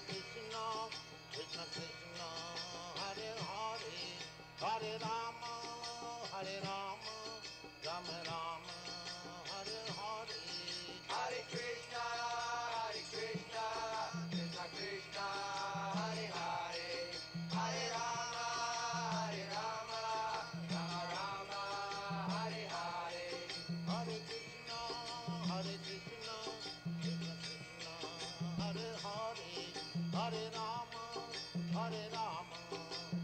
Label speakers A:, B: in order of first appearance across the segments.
A: Krishna, Krishna Krishna, Hare Hare, Hare Rama, Hare Rama, Rama Rama, Hare Hare, Hare Krishna, Krishna Krishna, Hare Hare, Hare Rama, Hare Rama, Rama Rama, Hare Hare, Hare Krishna, Krishna Krishna, Hare Hare, Hare Rama,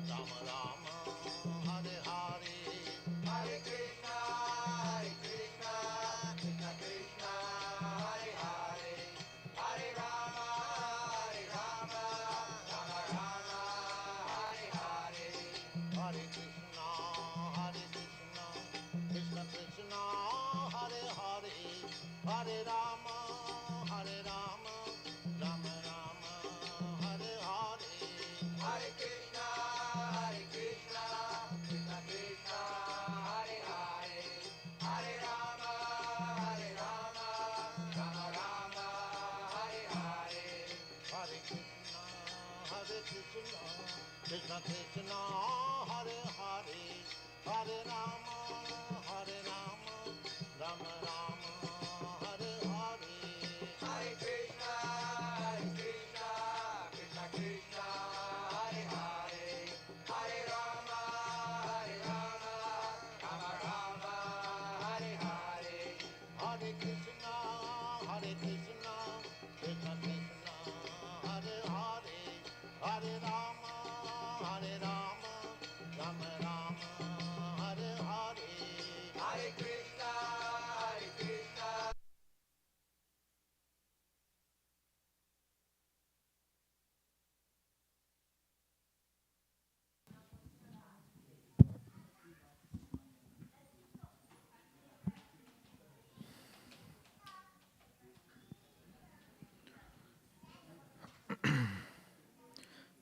A: Rama Rama, Hare Hare, Hare Krishna, Krishna Krishna, Hare Hare, Hare Rama, Rama Rama, Hare Hare, Hare Krishna, Krishna Krishna, Hare Hare, Hare Rama, Rama Rama, Hare Hare, Hare Krishna, Krishna Krishna, Hare Hare, Hare Rama, Rama Rama, Hare Hare, Hare Krishna, Krishna Krishna, Hare Hare, Hare Rama, Rama Rama, Hare Hare, Hare Krishna, Krishna Krishna, Hare Hare, Hare Rama, Rama Rama, Hare Hare, Hare Krishna, Krishna Krishna, Hare Hare, Hare Rama, Rama Rama, Hare Hare, Hare Krishna, Krishna.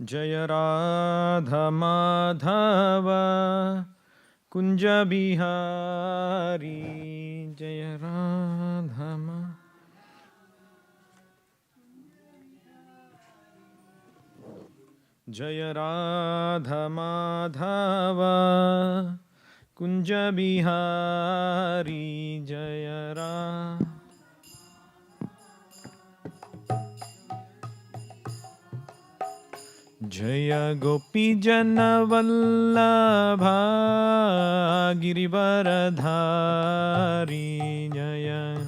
B: Jaya Radha Madhava Kunja Bihari Jaya Radha Jaya Radha Madhava Kunja Bihari Jaya Radha Jaya Gopi Jana Vallabha Girivaradhari Jaya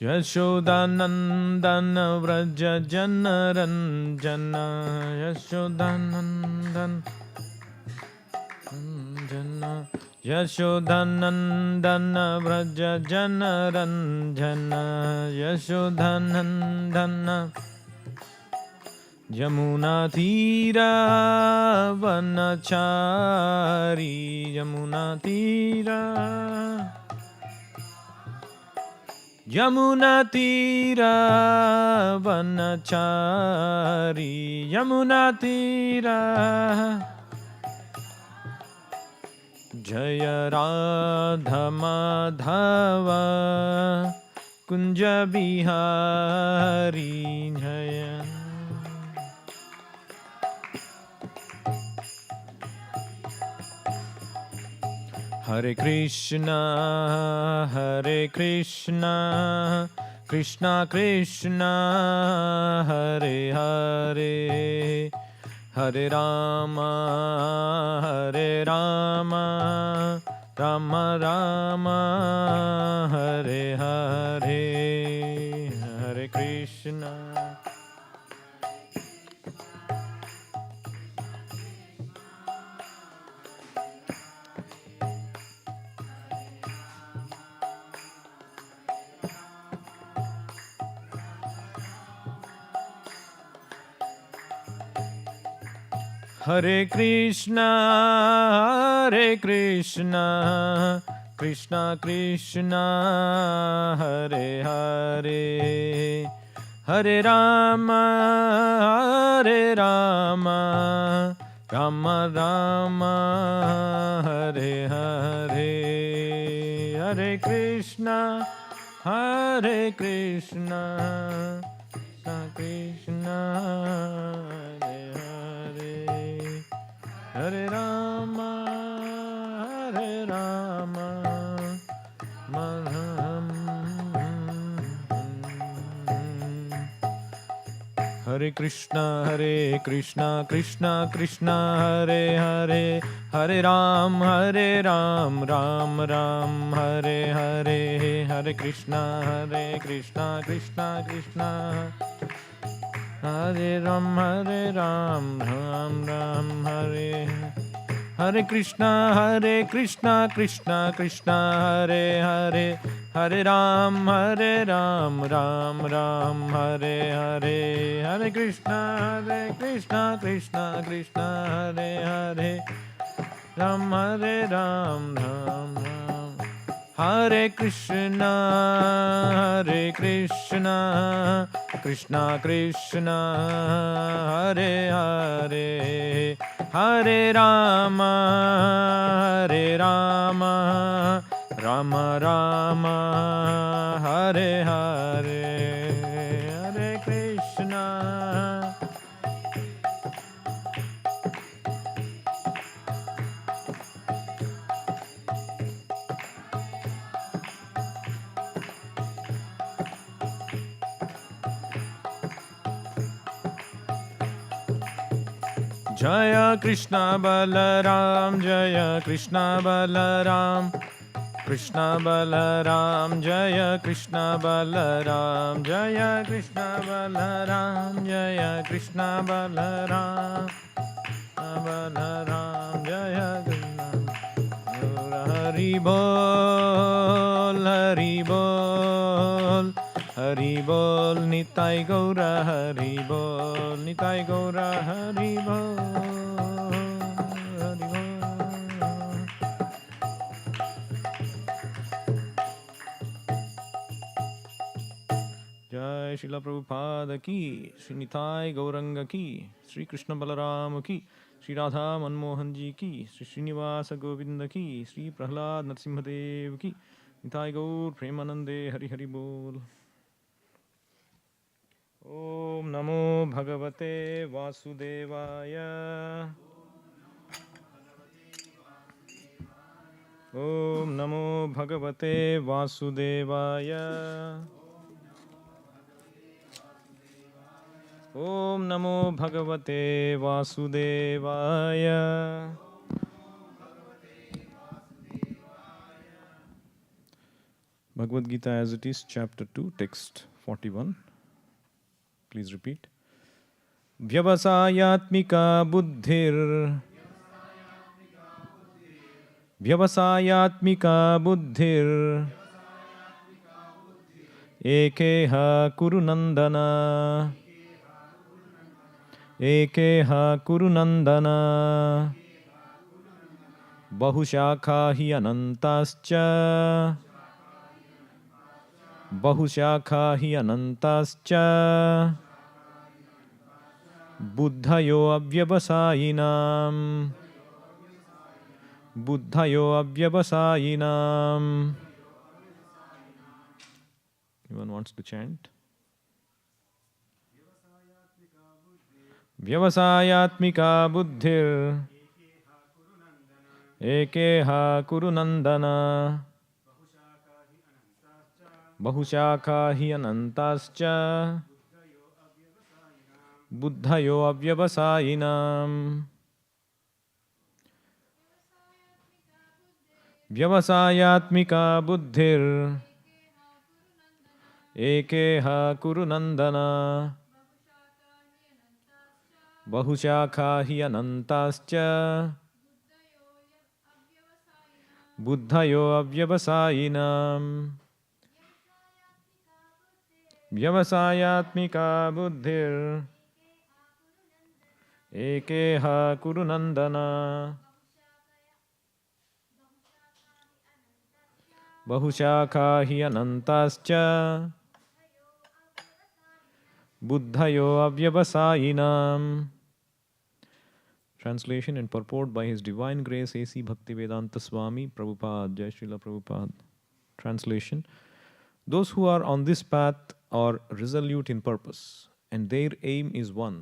B: Yashodanandana Vraja Janaranjana Yashodanandana Jana Yashodanandana Vraja Janaranjana Yashodanandana Yamuna Tira Vanachari Yamuna Tira Yamuna Tira Vanachari Yamuna Tira Jaya Radha Madhava Kunja Bihari Jaya Hare Krishna, Krishna Krishna, Hare Hare, Hare Rama, Rama Rama, Hare Hare, Hare Krishna. Hare Krishna, Krishna Krishna, Hare Hare, Hare Rama, Rama Rama, Hare Hare, Hare Krishna, Hare Krishna, Krishna Hare Hare, Hare Rama, Hare Rama, Hare Krishna, Krishna Krishna, Hare Hare, Hare Ram, Ram Ram, Hare Hare, Hare Krishna, Krishna Krishna, Hare Ram, Ram Ram, Hare Hare Krishna, Krishna Krishna, Hare Hare, Hare Ram, Ram Ram, Hare Hare, Hare Krishna, Krishna Krishna, Hare Hare, Ram, Ram Ram. Hare Krishna, Krishna Krishna, Hare Hare, Hare Rama, Rama Rama, Hare Hare, Hare Krishna. Jaya Krishna Balaram, Jaya Krishna Balaram, Krishna Balaram, Jaya Krishna Balaram, Jaya Krishna Balaram, Jaya Krishna Balaram, Balaram, Jaya Krishna. Hari Bol, Hari Bol, Hari Bol, Nitai Gaura, Hari Bol, Nitai Gaura, Hari Bol, Hari Bol. Jai Srila Prabhupada ki, Sri Nitai Gauranga ki, Sri Krishna Balaram ki, Sri Radha Manmohan ji ki, Sri Srinivasa Govinda ki, Sri Prahlad Nrsimhadev ki, Nitai Gaur Premanande, Hari Hari Bol. Om Namo Bhagavate Vasudevaya. Om Namo Bhagavate Vasudevaya. Om Namo Bhagavate Vasudevaya. Bhagavad Gita as it is, chapter 2, text 41. Please repeat. Vyavasayatmika buddhir. Vyavasayatmika buddhir. Ekeha kurunandana. Ekeha kurunandana. Bahushakha hi anantascha. Bahushakha hi anantascha. Buddhayo avyavasayinam. Buddhayo avyavasayinam. Anyone wants to chant? Vyavasayatmika buddhir. Ekeha kurunandana. Bahushakha hi anantascha. Buddhayo avyavasayinam. Vyavasayatmika buddhir. Ekeha kurunandana. Bahushakha hi anantascha. Buddhayo avyavasayinam. Vyavasayatmika buddhir. Ekeha kurunandana. Bahushakha hi anantascha. Buddhayo avyavasayinam. Translation and purport by His Divine Grace A.C. Bhaktivedanta Swami Prabhupada. Jai Srila Prabhupada. Translation: those who are on this path are resolute in purpose, and their aim is one.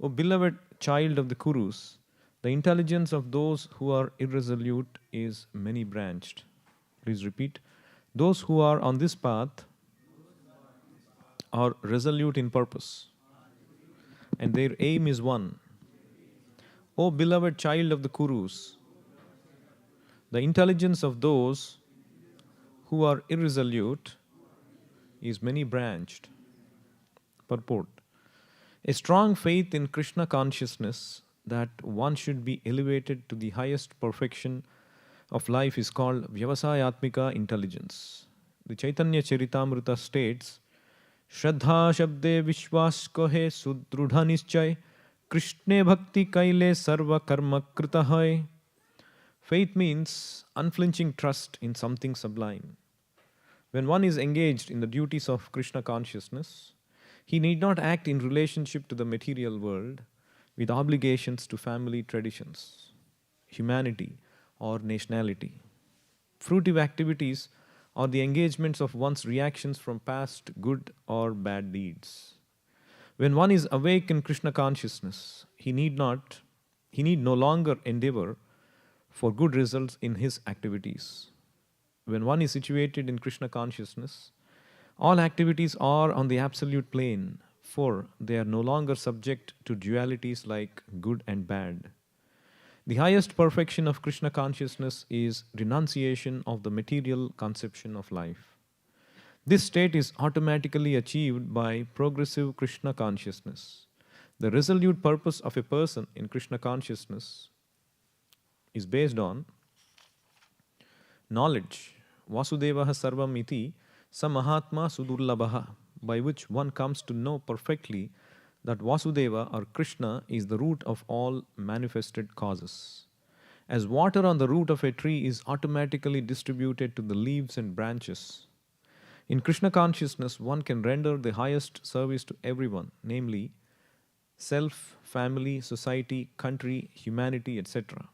B: O beloved child of the Kurus, the intelligence of those who are irresolute is many branched. Please repeat. Those who are on this path are resolute in purpose, and their aim is one. O beloved child of the Kurus, the intelligence of those who are irresolute is many branched. Purport: a strong faith in Krishna consciousness that one should be elevated to the highest perfection of life is called Vyavasayatmika intelligence. The Chaitanya Charitamrita states, Shraddha Shabde Vishwas Kohe Sudrudha Nischay Krishne Bhakti Kaile Sarva Karma Krita Hai. Faith means unflinching trust in something sublime. When one is engaged in the duties of Krishna consciousness, he need not act in relationship to the material world with obligations to family traditions, humanity, or nationality. Fruitive activities are the engagements of one's reactions from past good or bad deeds. When one is awake in Krishna consciousness, he need no longer endeavor for good results in his activities. When one is situated in Krishna consciousness, all activities are on the absolute plane, for they are no longer subject to dualities like good and bad. The highest perfection of Krishna consciousness is renunciation of the material conception of life. This state is automatically achieved by progressive Krishna consciousness. The resolute purpose of a person in Krishna consciousness is based on knowledge, Vasudevaha Sarvam Iti, Sa Mahatma Sudurlabhaha, by which one comes to know perfectly that Vasudeva or Krishna is the root of all manifested causes. As water on the root of a tree is automatically distributed to the leaves and branches, in Krishna consciousness one can render the highest service to everyone, namely self, family, society, country, humanity, etc.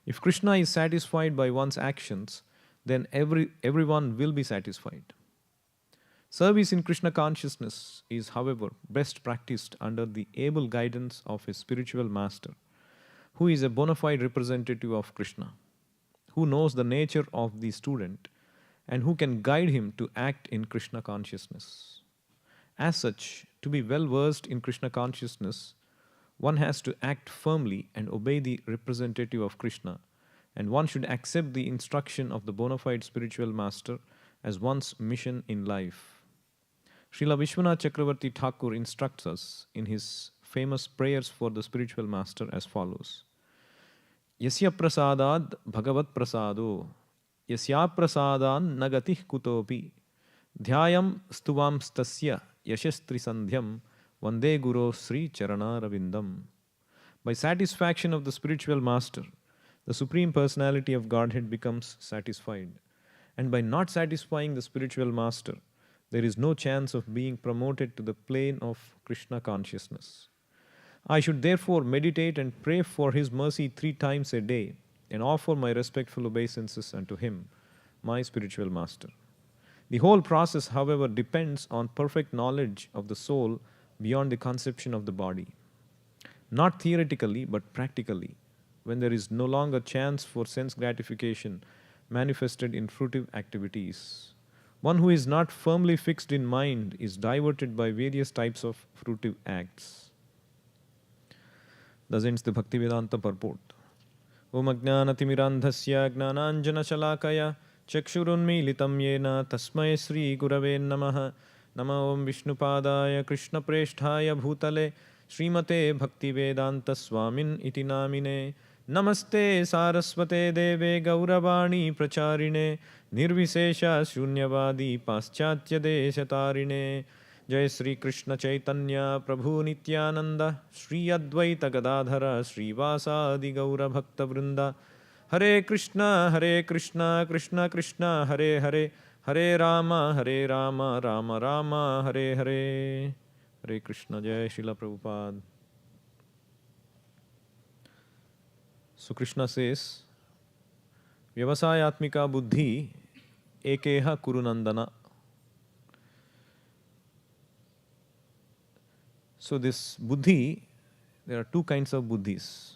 B: If Krishna is satisfied by one's actions, then everyone will be satisfied. Service in Krishna consciousness is, however, best practiced under the able guidance of a spiritual master, who is a bona fide representative of Krishna, who knows the nature of the student, and who can guide him to act in Krishna consciousness. As such, to be well versed in Krishna consciousness, one has to act firmly and obey the representative of Krishna, and one should accept the instruction of the bona fide spiritual master as one's mission in life. Srila Vishwanath Chakravarti Thakur instructs us in his famous prayers for the spiritual master as follows. Yasya prasadad bhagavat prasado, yasya prasadan nagatih kutopi, dhyayam stuvam stasya yashastri sandhyam, vande guru sri charana ravindam. By satisfaction of the spiritual master, the Supreme Personality of Godhead becomes satisfied. And by not satisfying the spiritual master, there is no chance of being promoted to the plane of Krishna consciousness. I should therefore meditate and pray for his mercy 3 times a day and offer my respectful obeisances unto him, my spiritual master. The whole process, however, depends on perfect knowledge of the soul beyond the conception of the body. Not theoretically, but practically, when there is no longer chance for sense gratification manifested in fruitive activities. One who is not firmly fixed in mind is diverted by various types of fruitive acts. Thus ends the Bhaktivedanta purport. Om Ajnanatimirandhasya Gnananjana Shalakaya Chakshurunmilitam Yena Tasmai Sri Gurave Namaha Nama Om Vishnupadaya Krishna Preshthaya Bhutale Srimate Bhaktivedanta Swamin Iti Namine Namaste Saraswate Deve Gauravani Pracharine Nirvisesha Shunyavadi Paschatya Deshatarine Jai Sri Krishna Chaitanya Prabhu Nityananda Sri Advaita Gadadhara Sri Vasadi Gaura Bhakta Vrinda Hare Krishna Krishna Krishna Hare Hare Hare Rama Rama Rama Hare Hare Hare Krishna Jai Srila Prabhupada. So Krishna says, Vyavasayatmika buddhi Ekeha Kurunandana. So this buddhi, there are two kinds of buddhis.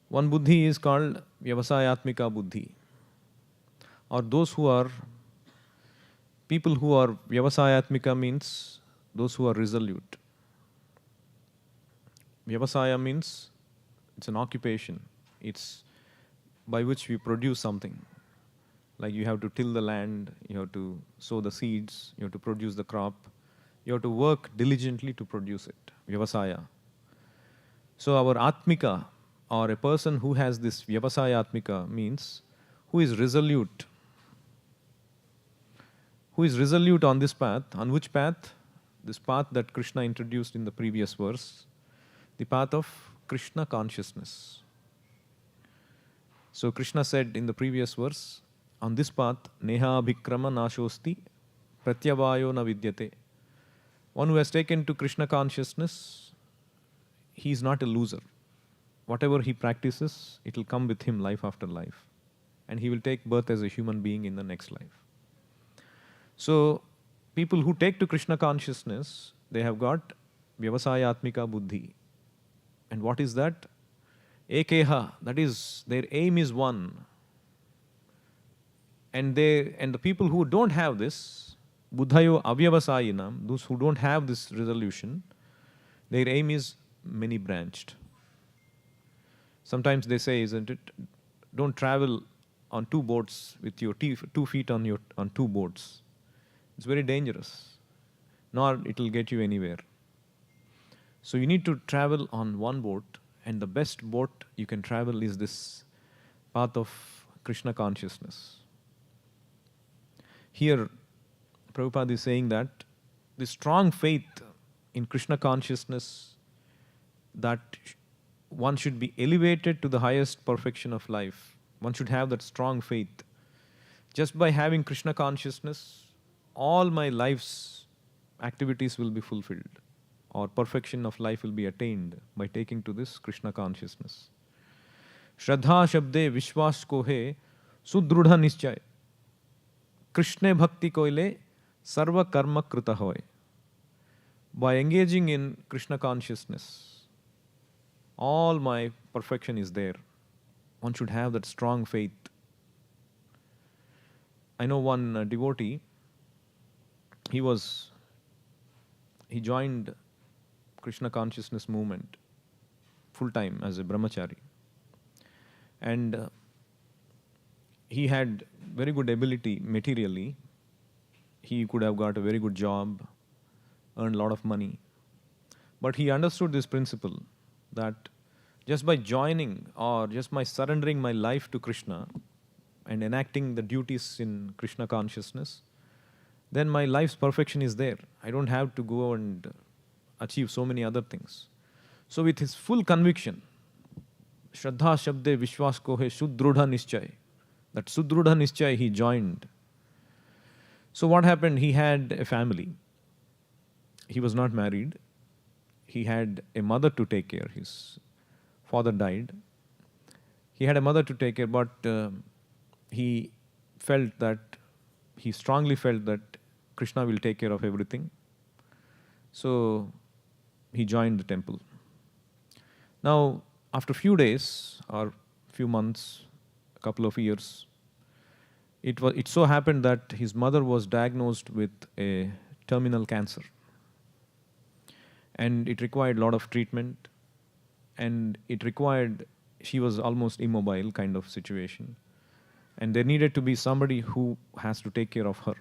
B: One buddhi is called Vyavasayatmika buddhi, or those who are people who are Vyavasayatmika means those who are resolute. Vyavasaya means it's an occupation. It's by which we produce something. Like you have to till the land, you have to sow the seeds, you have to produce the crop, you have to work diligently to produce it. Vyavasaya. So our Atmika, or a person who has this Vyavasaya Atmika, means who is resolute. Who is resolute on this path. On which path? This path that Krishna introduced in the previous verse. The path of Krishna consciousness. So Krishna said in the previous verse, on this path, Neha Bhikrama Nashosti Pratyavayo na Vidyate. One who has taken to Krishna consciousness, he is not a loser. Whatever he practices, it will come with him life after life. And he will take birth as a human being in the next life. So, people who take to Krishna consciousness, they have got Vyavasayatmika buddhi. And what is that? Ekeha, that is, their aim is one. And the people who don't have this, buddhayo avyavasayinam, those who don't have this resolution, their aim is many branched. Sometimes they say, isn't it, don't travel on two boats with your 2 feet on two boats. It's very dangerous, nor it will get you anywhere. So you need to travel on one boat, and the best boat you can travel is this path of Krishna consciousness. Here, Prabhupada is saying that the strong faith in Krishna consciousness, that one should be elevated to the highest perfection of life. One should have that strong faith. Just by having Krishna consciousness, all my life's activities will be fulfilled, or perfection of life will be attained by taking to this Krishna consciousness. Shraddha Shabde Vishwas Kohe Sudrudha Nischay Krishna Bhakti Koile Sarva Karma Krita Hoy. By engaging in Krishna consciousness, all my perfection is there. One should have that strong faith. I know one devotee, he joined Krishna consciousness movement full time as a brahmachari. And he had very good ability materially. He could have got a very good job, earned a lot of money. But he understood this principle that just by joining or just by surrendering my life to Krishna and enacting the duties in Krishna consciousness, then my life's perfection is there. I don't have to go and achieve so many other things. So with his full conviction, Shraddha Shabde Vishwas Kohe Sudrudha Nischay, that Sudrudha Nischay he joined. So what happened? He had a family. He was not married. He had a mother to take care. His father died. He had a mother to take care, but he strongly felt that Krishna will take care of everything. So he joined the temple. Now, after a few days or few months, a couple of years, it so happened that his mother was diagnosed with a terminal cancer. And it required a lot of treatment, and she was almost immobile kind of situation. And there needed to be somebody who has to take care of her.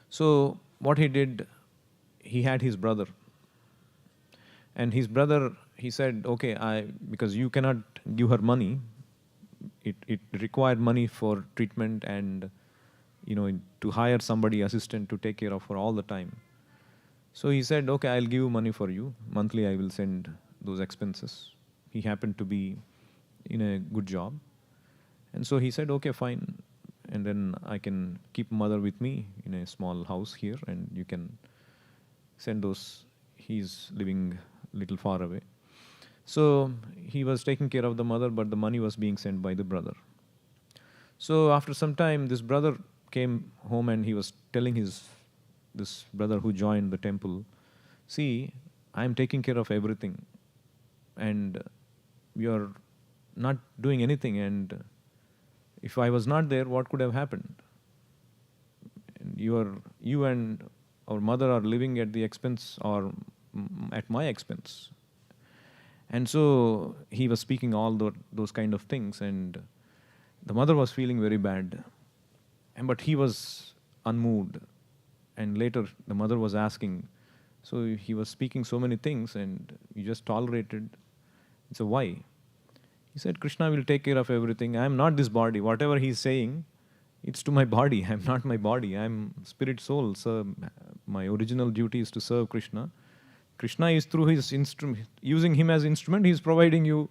B: So what he did, he had his brother. And his brother, he said, okay, because you cannot give her money, it required money for treatment and, to hire somebody, assistant to take care of her all the time. So he said, okay, I'll give you money for you. Monthly I will send those expenses. He happened to be in a good job. And so he said, okay, fine. And then I can keep mother with me in a small house here, and you can send those. He's living a little far away. So he was taking care of the mother, but the money was being sent by the brother. So after some time, this brother came home and he was telling this brother who joined the temple, see, I am taking care of everything, and you are not doing anything. And if I was not there, what could have happened? And you and our mother are living at the expense or at my expense. And so he was speaking all those kind of things, and the mother was feeling very bad, but he was unmoved. And later the mother was asking, so he was speaking so many things and you just tolerated. So why? He said, Krishna will take care of everything. I am not this body. Whatever he is saying, it's to my body. I am not my body. I am spirit soul. So my original duty is to serve Krishna. Krishna is through his instrument, using him as instrument, he is providing you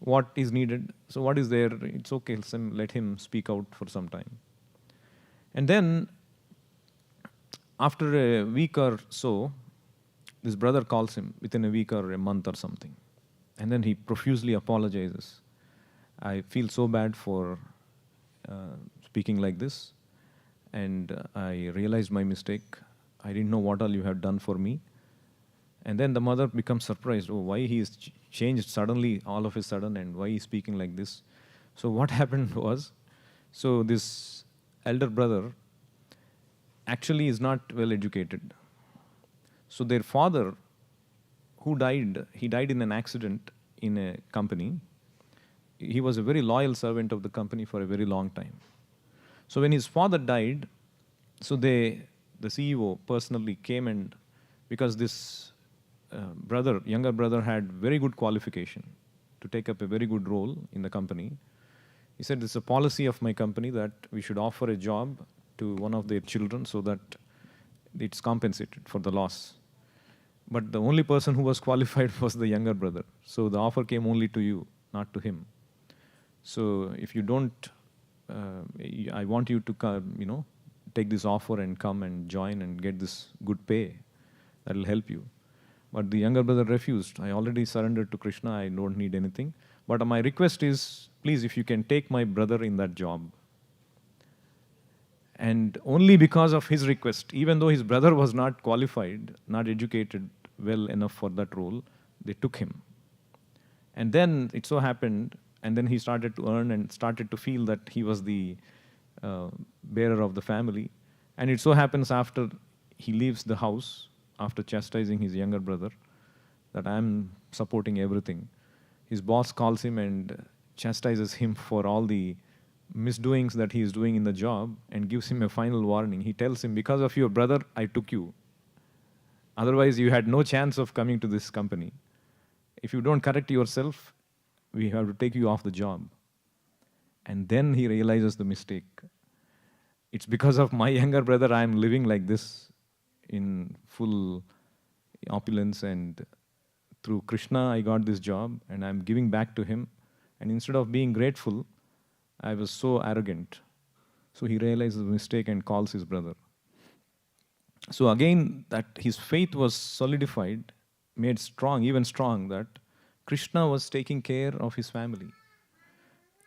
B: what is needed. So what is there, it's okay, let him speak out for some time. And then after a week or so, this brother calls him within a week or a month or something. And then he profusely apologizes. I feel so bad for speaking like this. And I realized my mistake. I didn't know what all you have done for me. And then the mother becomes surprised. Oh, why he is changed suddenly, all of a sudden, and why he is speaking like this. So what happened was, so this elder brother actually is not well educated. So their father, who died, he died in an accident in a company. He was a very loyal servant of the company for a very long time. So when his father died, so the CEO personally came, and because this younger brother had very good qualification to take up a very good role in the company, he said, this is a policy of my company that we should offer a job to one of their children so that it's compensated for the loss. But the only person who was qualified was the younger brother. So the offer came only to you, not to him. So if you don't, I want you to take this offer and come and join and get this good pay. That will help you. But the younger brother refused. I already surrendered to Krishna. I don't need anything. But my request is, please, if you can take my brother in that job. And only because of his request, even though his brother was not qualified, not educated well enough for that role, they took him. And then it so happened, and then he started to earn and started to feel that he was the bearer of the family. And it so happens after he leaves the house, after chastising his younger brother, that I am supporting everything, his boss calls him and chastises him for all the misdoings that he is doing in the job and gives him a final warning. He tells him, because of your brother, I took you. Otherwise, you had no chance of coming to this company. If you don't correct yourself, we have to take you off the job. And then he realizes the mistake. It's because of my younger brother I am living like this in full opulence, and through Krishna I got this job and I'm giving back to him. And instead of being grateful, I was so arrogant. So he realizes the mistake and calls his brother. So again, that his faith was solidified, made strong, even strong, that Krishna was taking care of his family,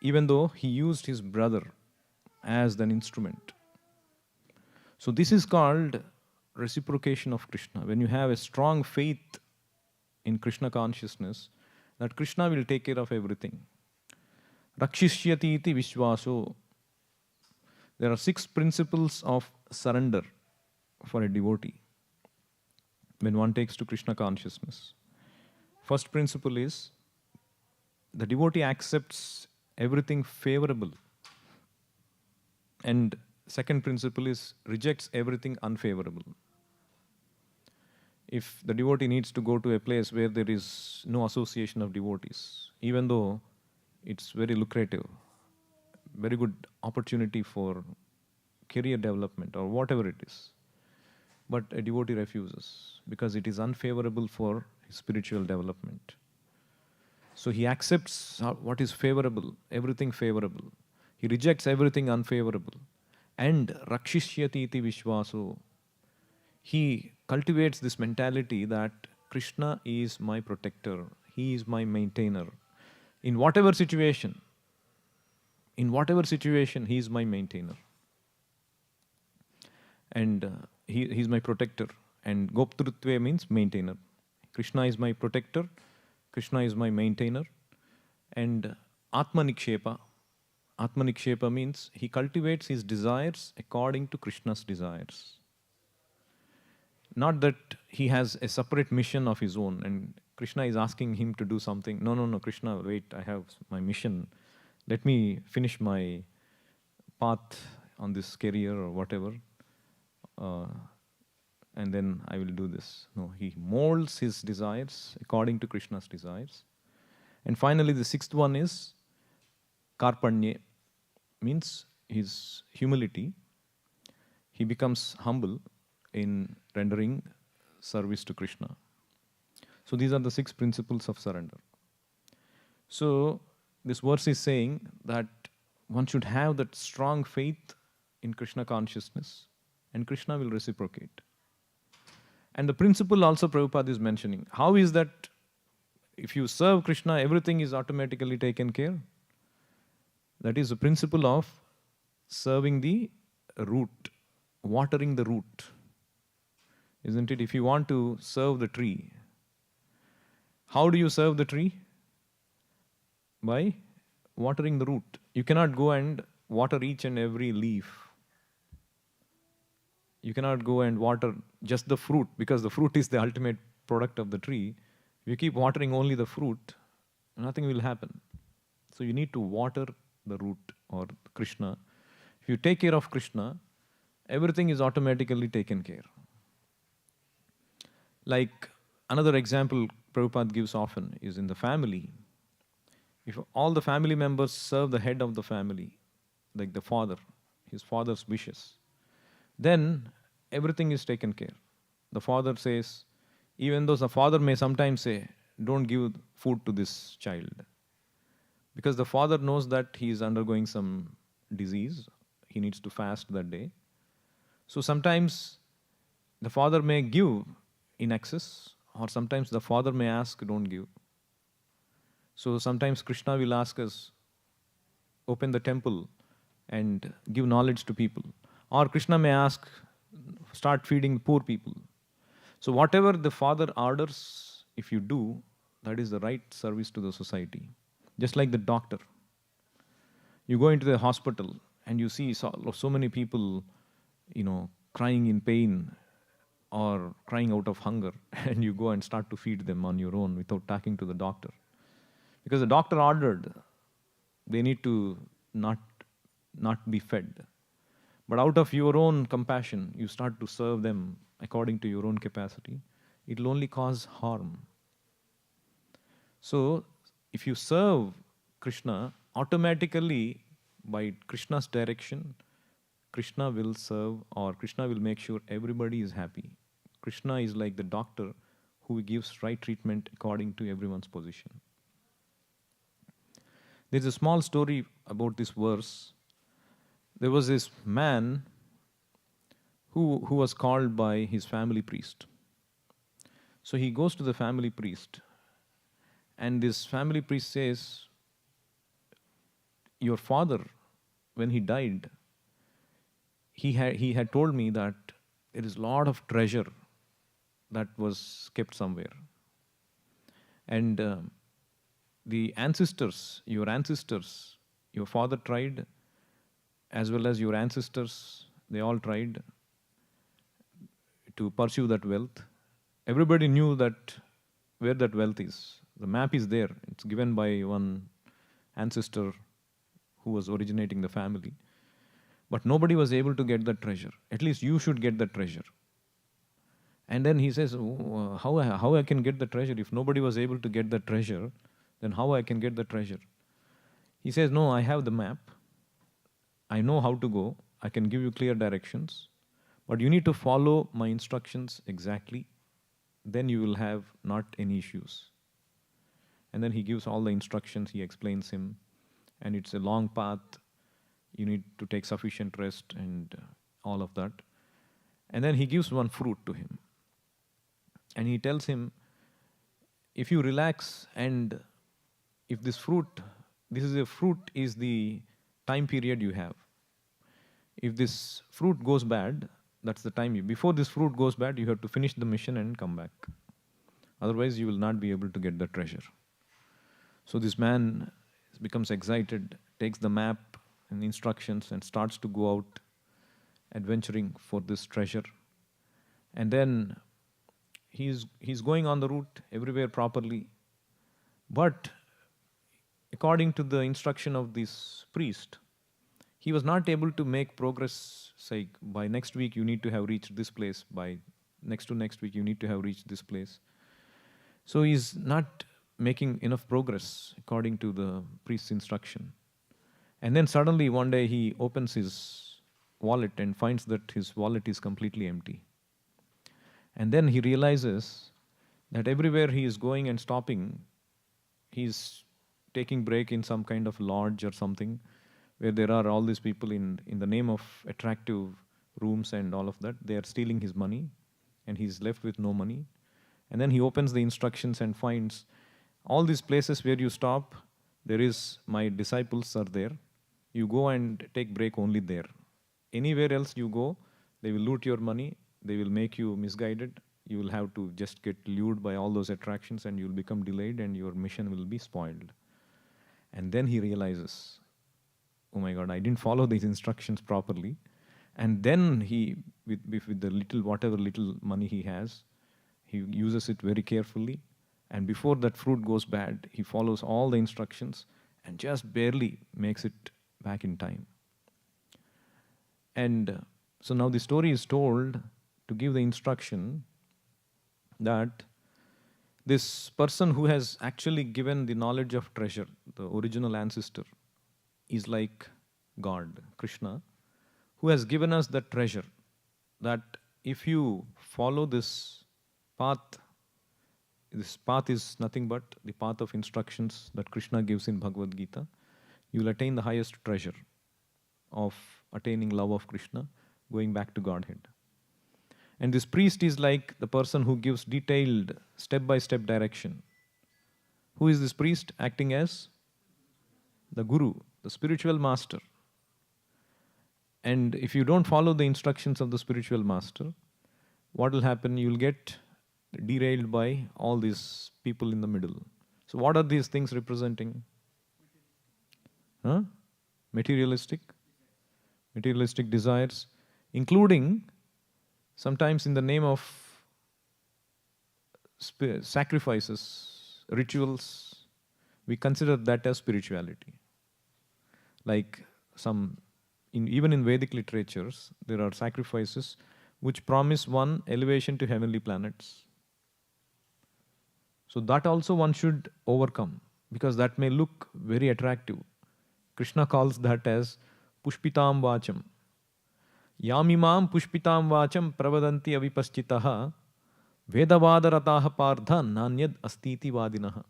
B: even though he used his brother as an instrument. So this is called reciprocation of Krishna. When you have a strong faith in Krishna consciousness, that Krishna will take care of everything. Rakshishyati iti vishwaso. There are 6 principles of surrender for a devotee when one takes to Krishna consciousness. First principle is the devotee accepts everything favorable. And second principle is rejects everything unfavorable. If the devotee needs to go to a place where there is no association of devotees, even though it's very lucrative, very good opportunity for career development or whatever it is, but a devotee refuses because it is unfavorable for his spiritual development. So he accepts what is favorable, everything favorable. He rejects everything unfavorable. And rakshishyati iti vishwaso. He cultivates this mentality that Krishna is my protector. He is my maintainer. In whatever situation, In whatever situation, he is my maintainer. And he's my protector. And Goptrutve means maintainer. Krishna is my protector. Krishna is my maintainer. And Atma Nikshepa. Atma Nikshepa means he cultivates his desires according to Krishna's desires. Not that he has a separate mission of his own and Krishna is asking him to do something. No, no, no, Krishna, wait, I have my mission. Let me finish my path on this career or whatever. And then I will do this. No, he molds his desires according to Krishna's desires. And finally, the sixth one is Karpanye, means his humility. He becomes humble in rendering service to Krishna. So these are the 6 principles of surrender. So this verse is saying that one should have that strong faith in Krishna consciousness and Krishna will reciprocate. And the principle also Prabhupada is mentioning. How is that if you serve Krishna, everything is automatically taken care? That is the principle of serving the root, watering the root. Isn't it? If you want to serve the tree, how do you serve the tree? By watering the root. You cannot go and water each and every leaf. You cannot go and water just the fruit because the fruit is the ultimate product of the tree. If you keep watering only the fruit, nothing will happen. So you need to water the root or Krishna. If you take care of Krishna, everything is automatically taken care. Like another example Prabhupada gives often is in the family. If all the family members serve the head of the family, like the father, his father's wishes, then everything is taken care. The father says, even though the father may sometimes say, don't give food to this child. Because the father knows that he is undergoing some disease, he needs to fast that day. So sometimes the father may give in excess, or sometimes the father may ask, don't give. So sometimes Krishna will ask us, open the temple and give knowledge to people. Or Krishna may ask, start feeding poor people. So whatever the father orders, if you do, that is the right service to the society. Just like the doctor. You go into the hospital and you see so many people, crying in pain or crying out of hunger, and you go and start to feed them on your own without talking to the doctor. Because the doctor ordered, they need to not be fed. But out of your own compassion, you start to serve them according to your own capacity. It will only cause harm. So, if you serve Krishna, automatically, by Krishna's direction, Krishna will serve or Krishna will make sure everybody is happy. Krishna is like the doctor who gives right treatment according to everyone's position. There's a small story about this verse. There was this man who was called by his family priest. So he goes to the family priest, and this family priest says, your father, when he died, he had told me that there is a lot of treasure that was kept somewhere. And the ancestors, your father tried, as well as your ancestors, they all tried to pursue that wealth. Everybody knew that where that wealth is. The map is there. It's given by one ancestor who was originating the family. But nobody was able to get that treasure. At least you should get that treasure. And then he says, how I can get the treasure? If nobody was able to get the treasure, then how I can get the treasure? He says, no, I have the map. I know how to go. I can give you clear directions. But you need to follow my instructions exactly. Then you will have not any issues. And then he gives all the instructions. He explains him. And it's a long path. You need to take sufficient rest and all of that. And then he gives one fruit to him. And he tells him, if you relax and if this is the time period you have. If this fruit goes bad, that's the time before this fruit goes bad, you have to finish the mission and come back. Otherwise, you will not be able to get the treasure. So this man becomes excited, takes the map and instructions, and starts to go out adventuring for this treasure. And then he's going on the route everywhere properly. But according to the instruction of this priest, he was not able to make progress. Say, by next week you need to have reached this place, by next to next week you need to have reached this place. So he's not making enough progress according to the priest's instruction. And then suddenly one day he opens his wallet and finds that his wallet is completely empty. And then he realizes that everywhere he is going and stopping, he's taking break in some kind of lodge or something, where there are all these people in the name of attractive rooms and all of that. They are stealing his money, and he's left with no money. And then he opens the instructions and finds all these places where you stop, there is, my disciples are there. You go and take break only there. Anywhere else you go, they will loot your money, they will make you misguided. You will have to just get lured by all those attractions, and you will become delayed, and your mission will be spoiled. And then he realizes, oh my God, I didn't follow these instructions properly. And then he, with the little, whatever little money he has, he uses it very carefully. And before that fruit goes bad, he follows all the instructions and just barely makes it back in time. And so now the story is told to give the instruction that this person who has actually given the knowledge of treasure, the original ancestor, is like God, Krishna, who has given us that treasure, that if you follow this path is nothing but the path of instructions that Krishna gives in Bhagavad Gita, you will attain the highest treasure of attaining love of Krishna, going back to Godhead. And this priest is like the person who gives detailed step-by-step direction. Who is this priest? Acting as the guru, the spiritual master. And if you don't follow the instructions of the spiritual master, what will happen? You will get derailed by all these people in the middle. So what are these things representing? Materialistic desires, including sometimes in the name of sacrifices, rituals, we consider that as spirituality. Like even in Vedic literatures, there are sacrifices which promise one elevation to heavenly planets. So that also one should overcome, because that may look very attractive. Krishna calls that as pushpitam vacham. Yamimam pushpitam vacham pravadanti avipaschitaha vedavadarataha partha nanyad astiti vadinaha.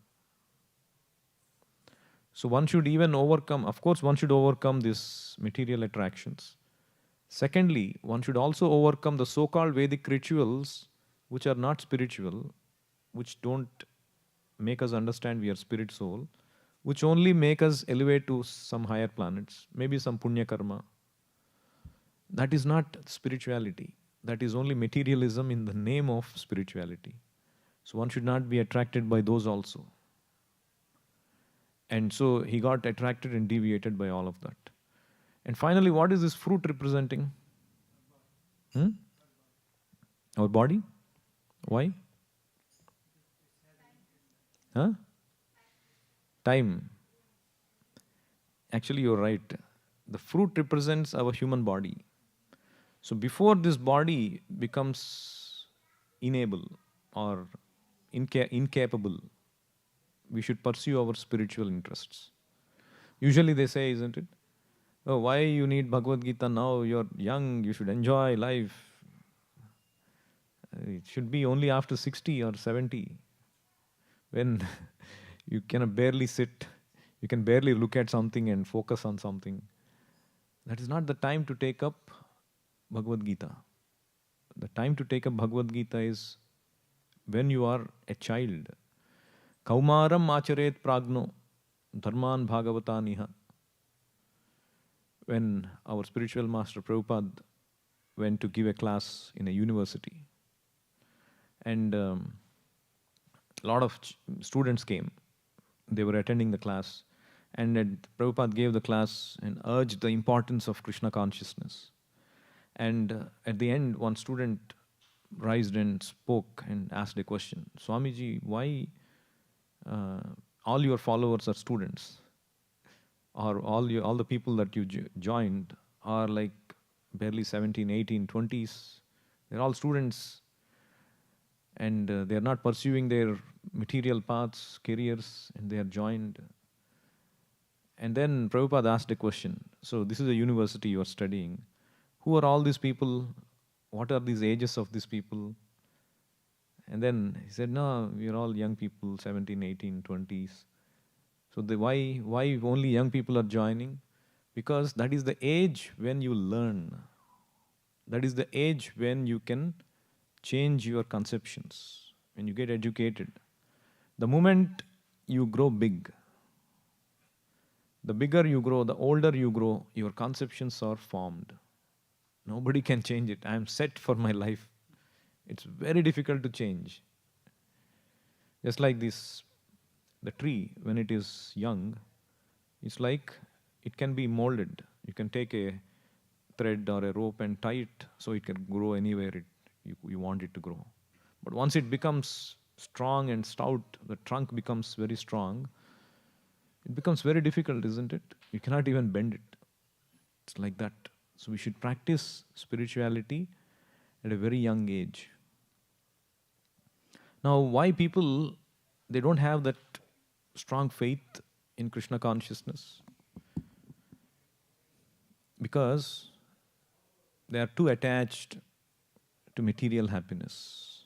B: So one should even overcome, of course one should overcome these material attractions. Secondly, one should also overcome the so-called Vedic rituals which are not spiritual, which don't make us understand we are spirit soul, which only make us elevate to some higher planets, maybe some punya karma. That is not spirituality. That is only materialism in the name of spirituality. So one should not be attracted by those also. And so he got attracted and deviated by all of that. And finally, what is this fruit representing? Our body? Why? Time. Actually, you're right. The fruit represents our human body. So before this body becomes unable or incapable, we should pursue our spiritual interests. Usually they say, isn't it? Oh, why you need Bhagavad Gita now? You're young, you should enjoy life. It should be only after 60 or 70, when you can barely sit, you can barely look at something and focus on something. That is not the time to take up Bhagavad Gita. The time to take up Bhagavad Gita is when you are a child. Kaumaram acharet pragno dharman bhagavataniha. when our spiritual master Prabhupada went to give a class in a university, and a lot of students came. They were attending the class, and Prabhupada gave the class and urged the importance of Krishna consciousness. And at the end, one student raised and spoke and asked a question: Swamiji, why all your followers are students? Or all the people that you joined are like barely 17, 18, 20s. They're all students, and they're not pursuing their material paths, careers, and they are joined. And then Prabhupada asked a question. So this is a university you are studying. Who are all these people? What are these ages of these people? And then he said, no, we're all young people, 17, 18, 20s. So why only young people are joining? Because that is the age when you learn. That is the age when you can change your conceptions, when you get educated. The moment you grow big, the bigger you grow, the older you grow, your conceptions are formed. Nobody can change it. I am set for my life. It's very difficult to change. Just like this, the tree, when it is young, it's like it can be molded. You can take a thread or a rope and tie it so it can grow anywhere you want it to grow. But once it becomes strong and stout, the trunk becomes very strong, it becomes very difficult, isn't it? You cannot even bend it. It's like that. So we should practice spirituality at a very young age. Now, why people, they don't have that strong faith in Krishna consciousness? Because they are too attached to material happiness.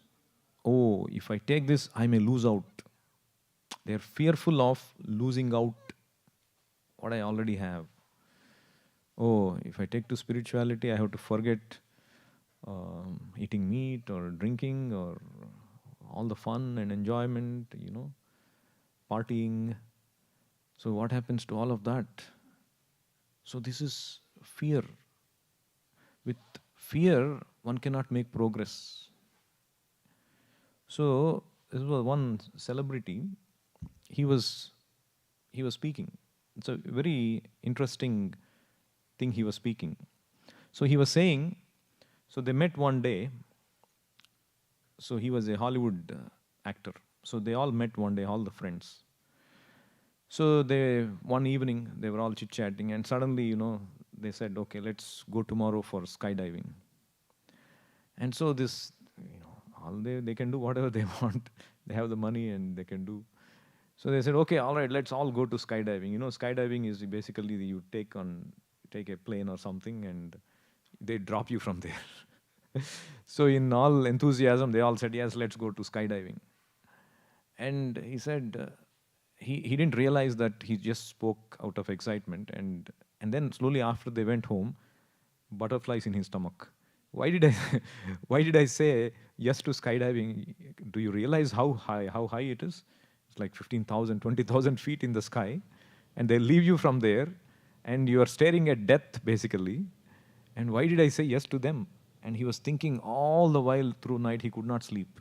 B: Oh, if I take this, I may lose out. They are fearful of losing out what I already have. Oh, if I take to spirituality, I have to forget eating meat or drinking or all the fun and enjoyment, partying. So what happens to all of that? So this is fear. With fear, one cannot make progress. So this was one celebrity. He was speaking. It's a very interesting thing he was speaking. So he was saying, so they met one day. So he was a Hollywood actor. So they all met one day, all the friends. So one evening, they were all chit-chatting, and suddenly, they said, okay, let's go tomorrow for skydiving. And so this, all they can do whatever they want. They have the money and they can do. So they said, okay, all right, let's all go to skydiving. Skydiving is basically you take a plane or something and they drop you from there. So in all enthusiasm, they all said, yes, let's go to skydiving. And he said, he didn't realize that he just spoke out of excitement. And then slowly after they went home, butterflies in his stomach. Why did I say yes to skydiving? Do you realize how high it is? It's like 15,000, 20,000 feet in the sky. And they leave you from there. And you are staring at death, basically. And why did I say yes to them? And he was thinking all the while through night, he could not sleep.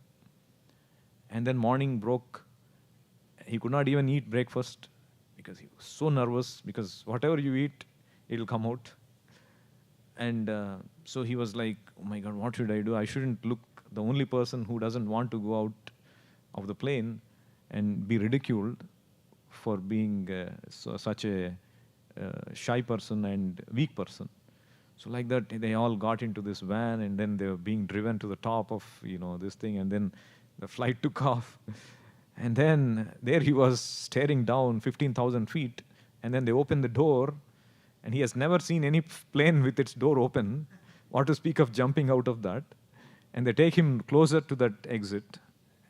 B: And then morning broke. He could not even eat breakfast because he was so nervous, because whatever you eat, it'll come out. And so he was like, oh my God, what should I do? I shouldn't look the only person who doesn't want to go out of the plane and be ridiculed for being such a shy person and weak person. So like that, they all got into this van, and then they were being driven to the top of, this thing, and then the flight took off. And then there he was staring down 15,000 feet, and then they opened the door, and he has never seen any plane with its door open, or to speak of jumping out of that. And they take him closer to that exit,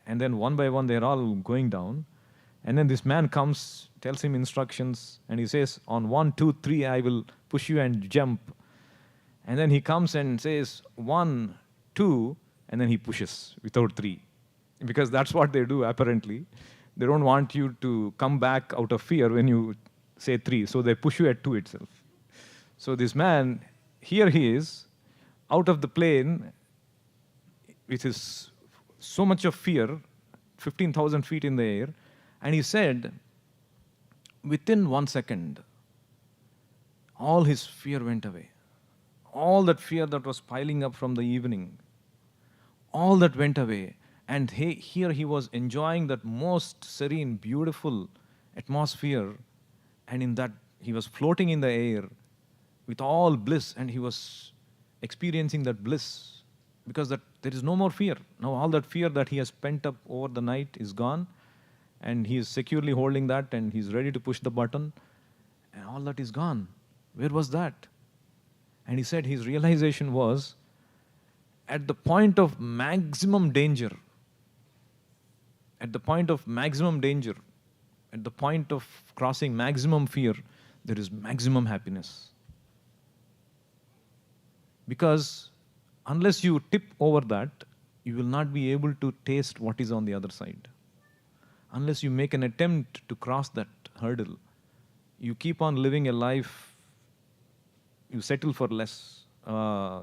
B: and then one by one they're all going down. And then this man comes, tells him instructions, and he says, on 1, 2, 3, I will push you and jump. And then he comes and says, 1, 2, and then he pushes without 3. Because that's what they do, apparently. They don't want you to come back out of fear when you say 3, so they push you at 2 itself. So this man, here he is, out of the plane, with his so much of fear, 15,000 feet in the air, and he said, within 1 second, all his fear went away. All that fear that was piling up from the evening, all that went away. And here he was enjoying that most serene, beautiful atmosphere. And in that, he was floating in the air with all bliss, and he was experiencing that bliss because that there is no more fear. Now all that fear that he has pent up over the night is gone, and he is securely holding that, and he's ready to push the button, and all that is gone. Where was that? And he said his realization was at the point of maximum danger, at the point of maximum danger, at the point of crossing maximum fear, there is maximum happiness. Because unless you tip over that, you will not be able to taste what is on the other side. Unless you make an attempt to cross that hurdle, you keep on living a life, you settle for less. I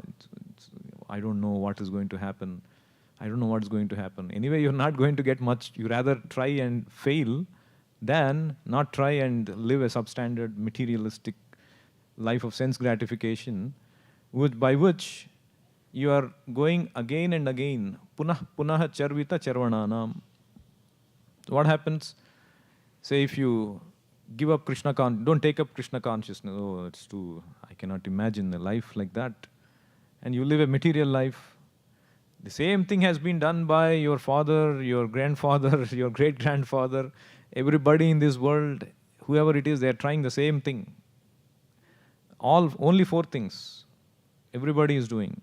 B: don't know what is going to happen. I don't know what's going to happen. Anyway, you're not going to get much. You rather try and fail than not try and live a substandard, materialistic life of sense gratification, by which you are going again and again. Punah punah charvita charvananam. What happens? Say if you give up Krishna don't take up Krishna consciousness. Oh, it's too, I cannot imagine a life like that. And you live a material life. The same thing has been done by your father, your grandfather, your great-grandfather, everybody in this world, whoever it is, they are trying the same thing. Only 4 things everybody is doing: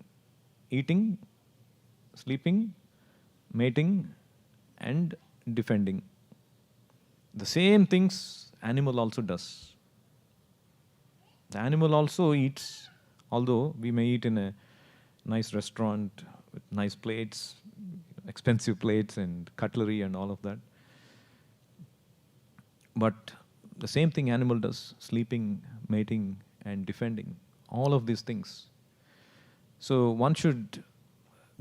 B: eating, sleeping, mating, and defending. The same things animal also does. The animal also eats, although we may eat in a nice restaurant with nice plates, expensive plates and cutlery and all of that. But the same thing animal does: sleeping, mating, and defending. All of these things. So one should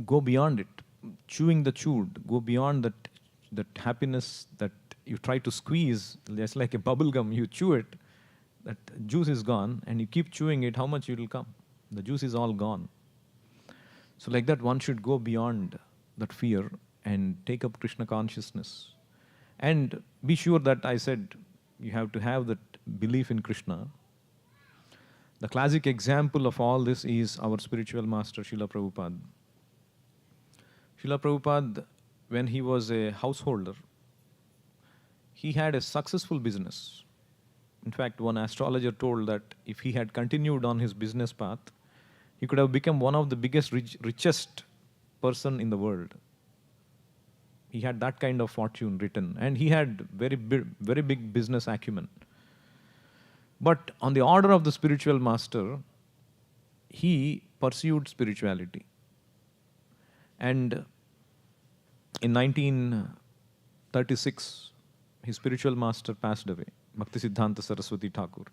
B: go beyond it, chewing the chewed, go beyond that happiness that you try to squeeze, just like a bubble gum, you chew it, that juice is gone, and you keep chewing it, how much it will come? The juice is all gone. So like that, one should go beyond that fear and take up Krishna consciousness. And be sure that I said you have to have that belief in Krishna. The classic example of all this is our spiritual master, Srila Prabhupada. Srila Prabhupada, when he was a householder, he had a successful business. In fact, one astrologer told that if he had continued on his business path, he could have become one of the biggest, richest person in the world. He had that kind of fortune written, and he had very big business acumen. But on the order of the spiritual master, he pursued spirituality. And in 1936, his spiritual master passed away, Bhaktisiddhanta Saraswati Thakur.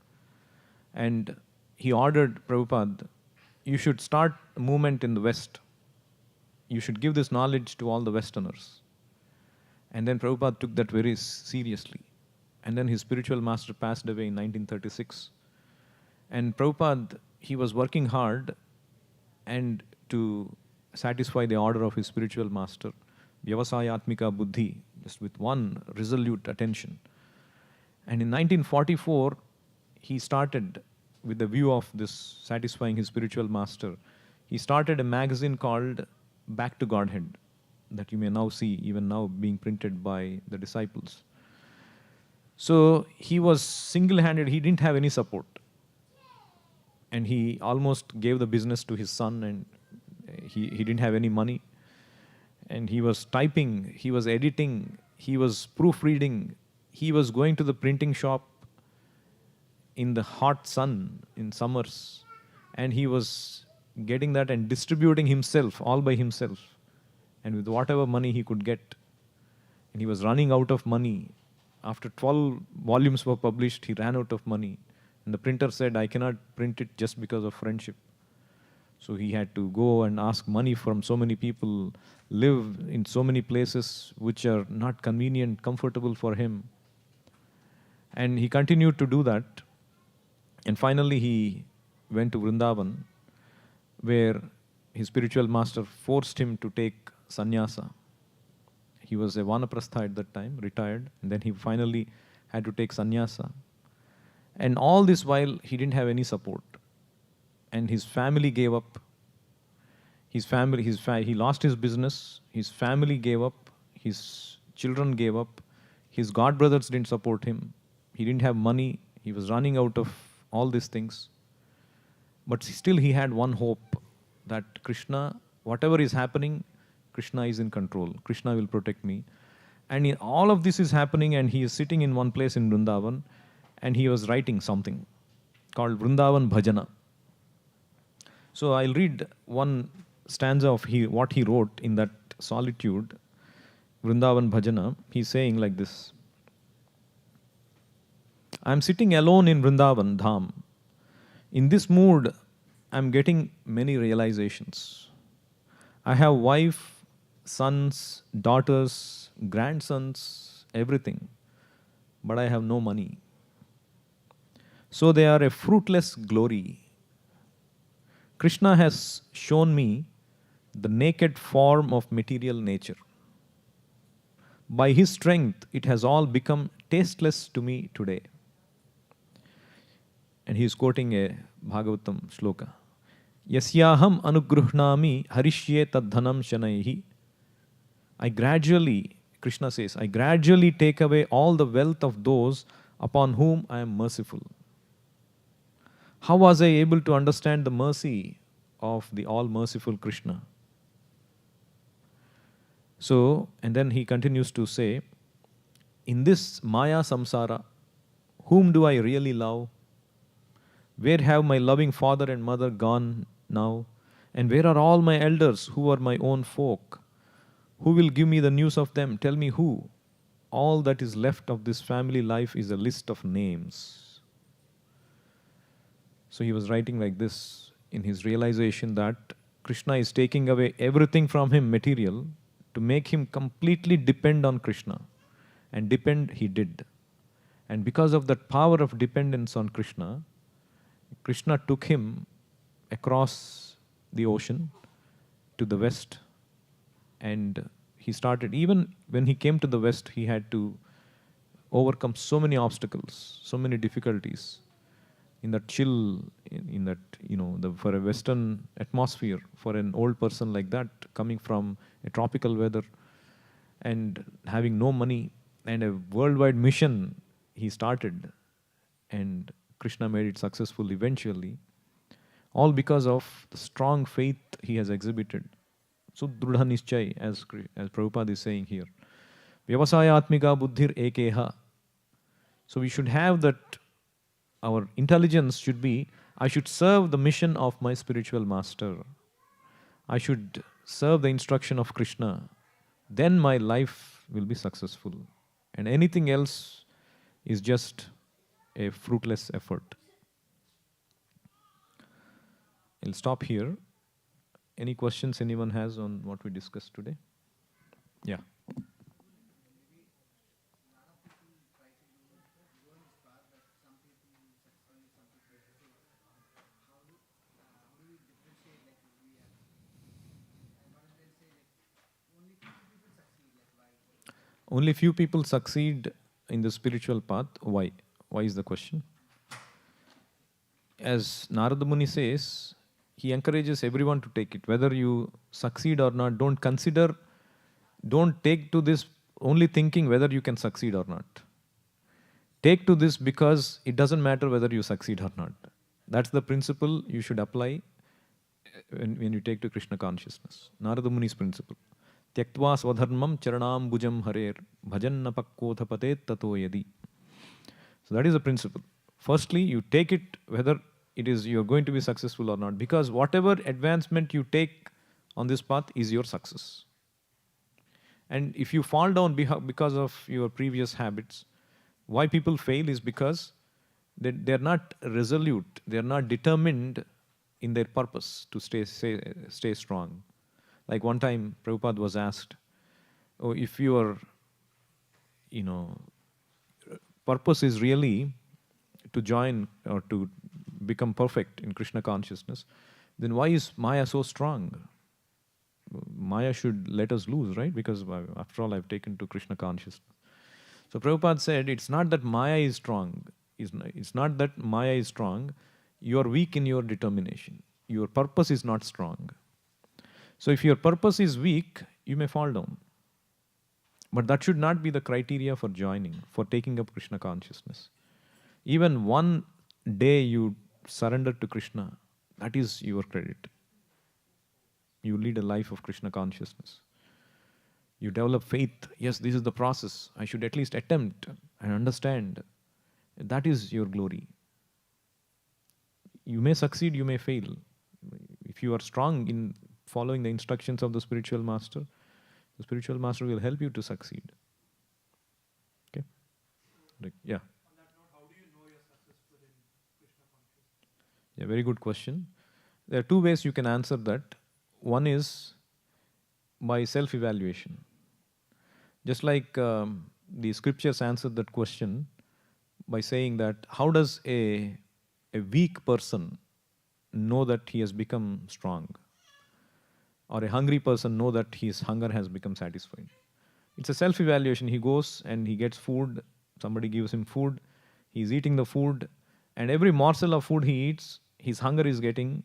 B: And he ordered Prabhupada, you should start a movement in the West. You should give this knowledge to all the Westerners. And then Prabhupada took that very seriously. And then his spiritual master passed away in 1936. And Prabhupada, he was working hard and to satisfy the order of his spiritual master, Vyavasayatmika Buddhi, just with one resolute attention. And in 1944, he started, with the view of this satisfying his spiritual master, he started a magazine called Back to Godhead, that you may now see, even now being printed by the disciples. So he was single-handed, he didn't have any support. And he almost gave the business to his son, and he didn't have any money. And he was typing, he was editing, he was proofreading, he was going to the printing shop in the hot sun in summers, and he was getting that and distributing himself, all by himself, and with whatever money he could get. And he was running out of money. After 12 volumes were published, he ran out of money. And the printer said, I cannot print it just because of friendship. So he had to go and ask money from so many people, live in so many places which are not convenient, comfortable for him. And he continued to do that. And finally, he went to Vrindavan, where his spiritual master forced him to take sannyasa. He was a vanaprastha at that time, retired, and then he finally had to take sannyasa. And all this while, he didn't have any support. And his family gave up. He lost his business. His family gave up. His children gave up. His god brothers didn't support him. He didn't have money. He was running out of all these things. But still he had one hope that Krishna, whatever is happening, Krishna is in control. Krishna will protect me. And all of this is happening, and he is sitting in one place in Vrindavan, and he was writing something called Vrindavan Bhajana. So I'll read one stanza of what he wrote in that solitude, Vrindavan Bhajana. He's saying like this: I'm sitting alone in Vrindavan Dham. In this mood, I'm getting many realizations. I have wife, sons, daughters, grandsons, everything, but I have no money. So they are a fruitless glory. Krishna has shown me the naked form of material nature. By his strength, it has all become tasteless to me today. And he is quoting a Bhagavatam shloka. Yasyaham anugruhnami harishye tadhanam shanaihi. Krishna says, I gradually take away all the wealth of those upon whom I am merciful. How was I able to understand the mercy of the all-merciful Krishna? So, and then he continues to say, in this Maya samsara, whom do I really love? Where have my loving father and mother gone now? And where are all my elders who are my own folk? Who will give me the news of them? Tell me who. All that is left of this family life is a list of names. So he was writing like this in his realization that Krishna is taking away everything from him, material, to make him completely depend on Krishna. And depend he did. And because of that power of dependence on Krishna, Krishna took him across the ocean to the west, and he started, even when he came to the west, he had to overcome so many obstacles, so many difficulties in that chill, in that, for a western atmosphere, for an old person like that, coming from a tropical weather and having no money, and a worldwide mission he started, and Krishna made it successful eventually, all because of the strong faith he has exhibited. So Drudha Nischay, as Prabhupada is saying here. Vyavasayatmika buddhir ekeha. So we should have that, our intelligence should be, I should serve the mission of my spiritual master. I should serve the instruction of Krishna. Then my life will be successful. And anything else is just a fruitless effort. I'll stop here. Any questions anyone has on what we discussed today? Yeah. Only few people succeed in the spiritual path. Why? Why is the question? As Narada Muni says, he encourages everyone to take it. Whether you succeed or not, don't take to this only thinking whether you can succeed or not. Take to this because it doesn't matter whether you succeed or not. That's the principle you should apply when you take to Krishna consciousness. Narada Muni's principle. Tyaktva swadharmam charanam bhujam harer bhajan napakkotha patet tato yadi. So that is the principle. Firstly, you take it whether it is you're going to be successful or not, because whatever advancement you take on this path is your success. And if you fall down because of your previous habits, why people fail is because They're not resolute, they're not determined in their purpose to stay strong. Like one time, Prabhupada was asked, "Oh, if your, you know, purpose is really to join or to become perfect in Krishna consciousness, then why is Maya so strong? Maya should let us lose, right? Because after all, I've taken to Krishna consciousness." So Prabhupada said, it's not that Maya is strong. It's not that Maya is strong. You are weak in your determination. Your purpose is not strong. So if your purpose is weak, you may fall down. But that should not be the criteria for joining, for taking up Krishna consciousness. Even one day you surrender to Krishna, that is your credit. You lead a life of Krishna consciousness. You develop faith. Yes, this is the process. I should at least attempt and understand. That is your glory. You may succeed, you may fail. If you are strong in following the instructions of the spiritual master will help you to succeed. Okay? Yeah.
C: On that note, how do you know you're successful in Krishna consciousness?
B: Yeah, very good question. There are two ways you can answer that. One is by self-evaluation. Just like the scriptures answer that question by saying that how does a weak person know that he has become strong? Or a hungry person know that his hunger has become satisfied? It's a self-evaluation. He goes and he gets food, somebody gives him food, he's eating the food, and every morsel of food he eats, his hunger is getting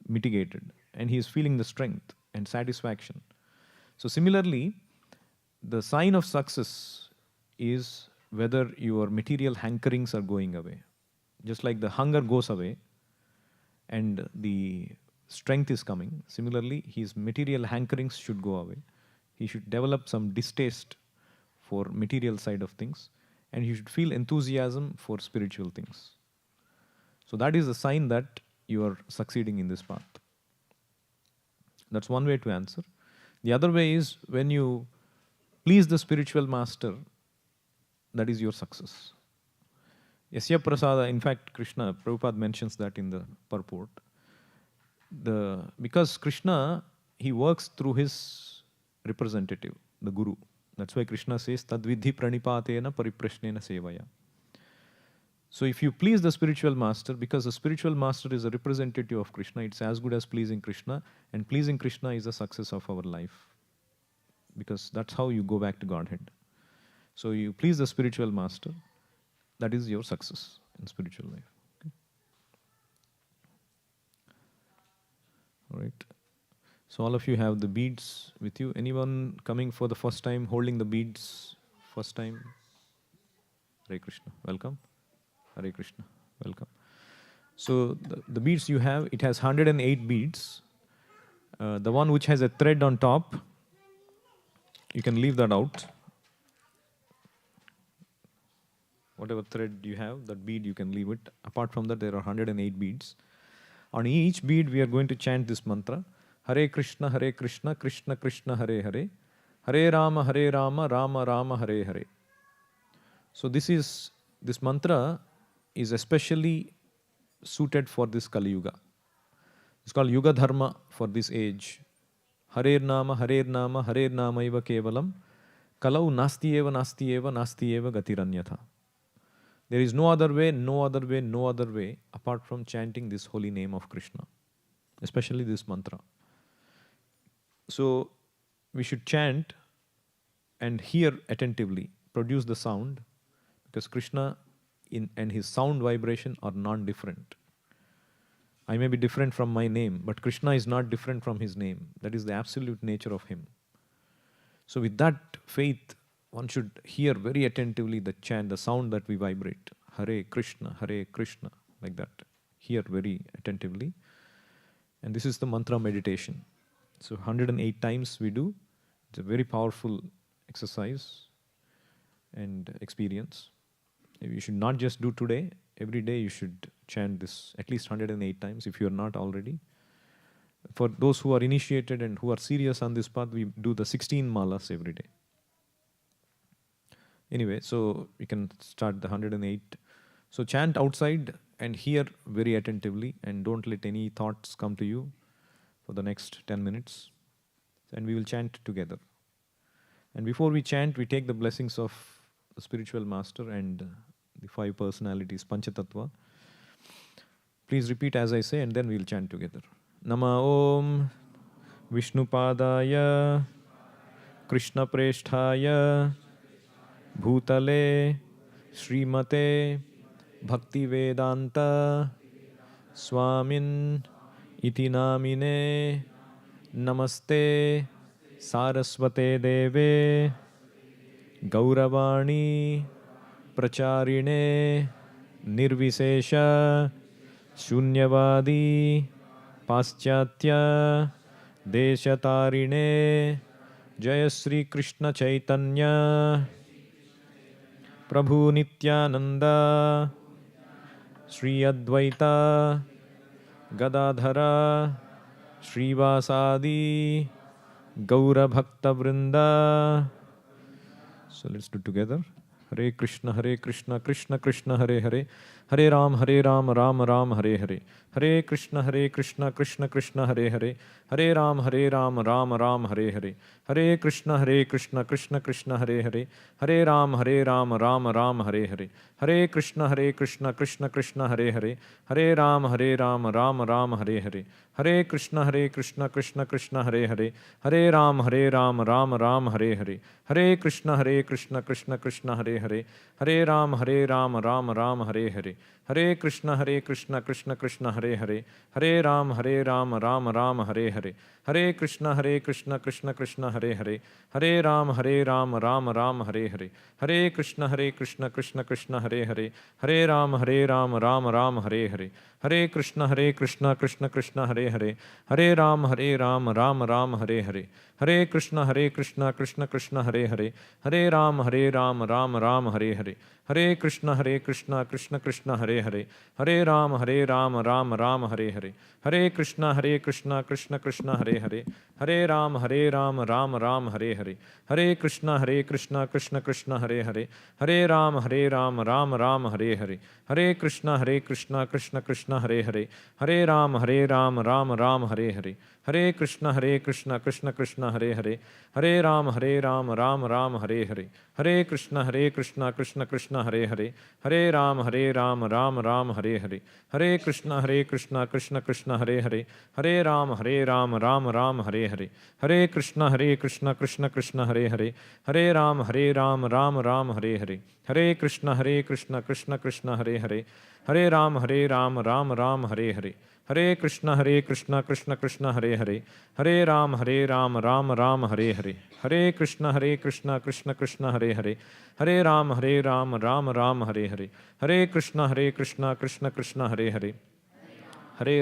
B: mitigated, and he is feeling the strength and satisfaction. So similarly, the sign of success is whether your material hankerings are going away. Just like the hunger goes away and the strength is coming, similarly, his material hankerings should go away. He should develop some distaste for material side of things, and he should feel enthusiasm for spiritual things. So that is a sign that you are succeeding in this path. That's one way to answer. The other way is when you please the spiritual master, that is your success. Yasya Prasada, in fact, Krishna, Prabhupada mentions that in the purport. Because Krishna, he works through his representative, the Guru. That's why Krishna says, Tadvidhi pranipatena pariprashnena sevaya. So if you please the spiritual master, because the spiritual master is a representative of Krishna, it's as good as pleasing Krishna, and pleasing Krishna is the success of our life. Because that's how you go back to Godhead. So you please the spiritual master, that is your success in spiritual life. Okay? All right. So all of you have the beads with you. Anyone coming for the first time, holding the beads first time? Hare Krishna. Welcome. Hare Krishna. Welcome. So the beads you have, it has 108 beads. The one which has a thread on top, you can leave that out. Whatever thread you have, that bead you can leave it. Apart from that, there are 108 beads. On each bead, we are going to chant this mantra. Hare Krishna, Krishna Krishna, Hare Hare. Hare Rama, Rama Rama, Hare Hare. So this mantra is especially suited for this Kali Yuga. It's called Yuga Dharma for this age. Hare Nama, Hare Nama, Hare Nama eva kevalam. Kalau nasti eva, nasti eva, nasti eva gatiranyatha. There is no other way, no other way, no other way apart from chanting this holy name of Krishna, especially this mantra. So we should chant and hear attentively, produce the sound, because Krishna and his sound vibration are non-different. I may be different from my name, but Krishna is not different from his name. That is the absolute nature of him. So with that faith, one should hear very attentively the chant, the sound that we vibrate. Hare Krishna, like that. Hear very attentively. And this is the mantra meditation. So 108 times we do. It's a very powerful exercise and experience. You should not just do today. Every day you should chant this at least 108 times if you are not already. For those who are initiated and who are serious on this path, we do the 16 malas every day. Anyway, so we can start the 108 So chant outside and hear very attentively, and don't let any thoughts come to you for the next 10 minutes. And we will chant together. And before we chant, we take the blessings of the spiritual master and the five personalities, Panchatattva. Please repeat as I say, and then we will chant together. Nama Om Vishnupadaya Krishna Preshthaya Bhutale Srimate Bhaktivedanta Swamin Iti Namine Namaste Saraswate Deve Gauravani Pracharine Nirvisesha Shunyavadi Paschatya Deshatarine Jaya Sri Krishna Chaitanya Prabhu Nityananda Sri Advaita Gadadhara Srivasadi Gaura Bhakta Vrinda. So let's do together. Hare Krishna, Krishna Krishna, Hare Hare, Hare Ram, Ram Ram, Hare Hare, Hare Krishna, Krishna Krishna, Hare Hare, Hare Ram, Ram Ram, Hare Hare, Hare Krishna, Krishna Krishna, Hare Hare, Hare Ram, Ram Ram, Hare Hare, Hare Krishna, Krishna Krishna, Hare Hare, Hare Ram, Ram Ram, Hare Hare, Hare Krishna, Krishna Krishna, Hare Hare, Hare Ram, Ram Ram, Hare Hare, Hare Krishna, Krishna Krishna, Hare Hare, Hare Ram, Ram Ram, Hare Hare, Hare Krishna, Krishna Krishna, Hare Hare, Hare Ram, Ram Ram, Hare Hare, Hare Krishna, Krishna Krishna, Hare Hare, Hare Ram, Ram Ram, Hare Hare, Hare Krishna, Krishna Krishna, Hare Hare, Hare Ram, Ram Ram, Hare Hare, Hare Krishna, Krishna Krishna, Hare Hare, Hare Ram, Ram Ram, Hare Hare, Hare Krishna, Krishna Krishna, Hare Hare, Hare Ram, Ram Ram, Hare Hare, Hare Krishna, Krishna Krishna, Hare Hare, Hare Ram, Ram Ram, Hare Hare, Hare Krishna, Krishna Krishna, Hare Hare, Hare Ram, Ram Ram, Hare Hare, Hare Krishna, Krishna Krishna, Hare Hare, Hare Ram, Ram Ram, Hare Hare, Hare Krishna, Krishna Krishna, Hare Hare, Hare Ram, Ram Ram, Hare Hare, Hare Krishna, Krishna Krishna, Hare Hare, Hare Ram, Ram Ram, Hare Hare, Hare Krishna, Krishna Krishna, Hare Hare, Hare Ram, Ram Ram, Hare Hare, Hare Krishna, Krishna Krishna, Hare Hare, Hare Ram, Ram Ram, Hare Hare, Hare Krishna, Krishna Krishna, Hare Hare, Hare Ram, Ram Ram, Hare Hare, Hare Krishna, Krishna Krishna, Hare Hare, Hare Ram, Ram Ram, Hare Hare, Hare Krishna, Krishna Krishna, Hare Hare, Hare Ram, Ram Ram, Hare Hare, Hare Krishna, Krishna Krishna, Hare Hare, Hare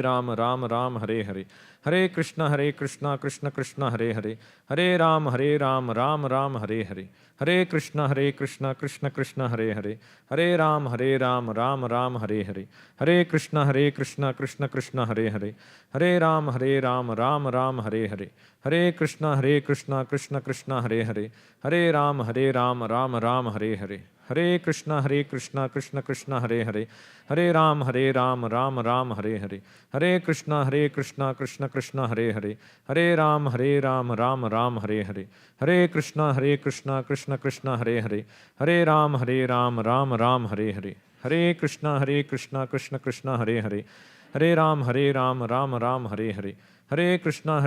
B: Ram, Ram Ram, Hare Hare, Hare Krishna, Krishna Krishna, Hare Hare, Hare Ram, Ram Hare Hare, Hare Krishna, Krishna Krishna, Hare Hare, Hare Ram, Ram Ram, Hare Hare, Hare Krishna, Krishna Krishna, Hare Hare, Hare Ram, Ram Ram, Hare Hare, Hare Krishna, Krishna Krishna, Hare Hare, Hare Ram, Ram Ram, Hare Hare, Hare Krishna, Krishna Krishna, Hare Hare, Hare Ram, Ram Ram, Hare Hare, Hare Krishna, Krishna Krishna, Hare Hare, Hare Ram, Ram Ram, Hare Hare, Hare Krishna, Krishna Krishna, Hare Hare, Hare Ram, Ram Ram, Hare Hare, Hare Krishna, Krishna Krishna, Hare Hare, Hare Ram, Ram Ram, Hare Hare, Hare Krishna,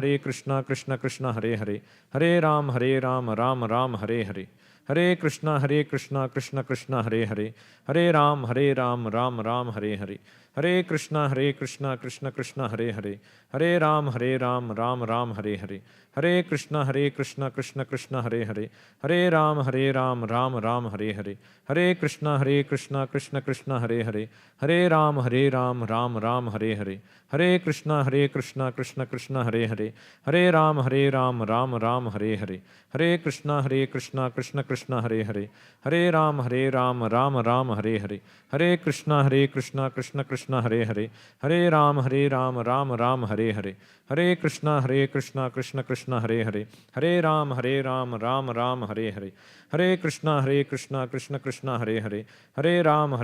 B: Krishna Krishna, Hare Hare, Hare Ram, Ram Ram, Hare Hare, Hare Krishna, Krishna Krishna, Hare Hare, Hare Ram, Ram Ram, Hare Hare, Hare Krishna, Krishna Krishna, Hare Hare, Hare Ram, Ram Ram, Hare Hare, Hare Krishna, Krishna Krishna, Hare Hare, Hare Ram, Ram Ram, Hare Hare, Hare Krishna, Krishna Krishna, Hare Hare, Hare Ram, Ram Ram, Hare Hare, Hare Krishna, Krishna Krishna, Hare Hare, Hare Ram, Ram Ram, Hare Hare, Hare Krishna, Krishna Krishna, Hare Hare, Hare Ram, Ram Ram, Hare Hare, Hare Krishna, Krishna
D: Krishna Hare Hare, Hare Ram Ram Ram Hare Hare, Hare Krishna Krishna Krishna Hare Hare, Hare Ram Ram Ram Hare Hare, Hare Krishna Krishna Krishna Hare Hare, Hare Ram Ram Ram Hare Hare, Hare Krishna Krishna Krishna Hare Hare, Hare Ram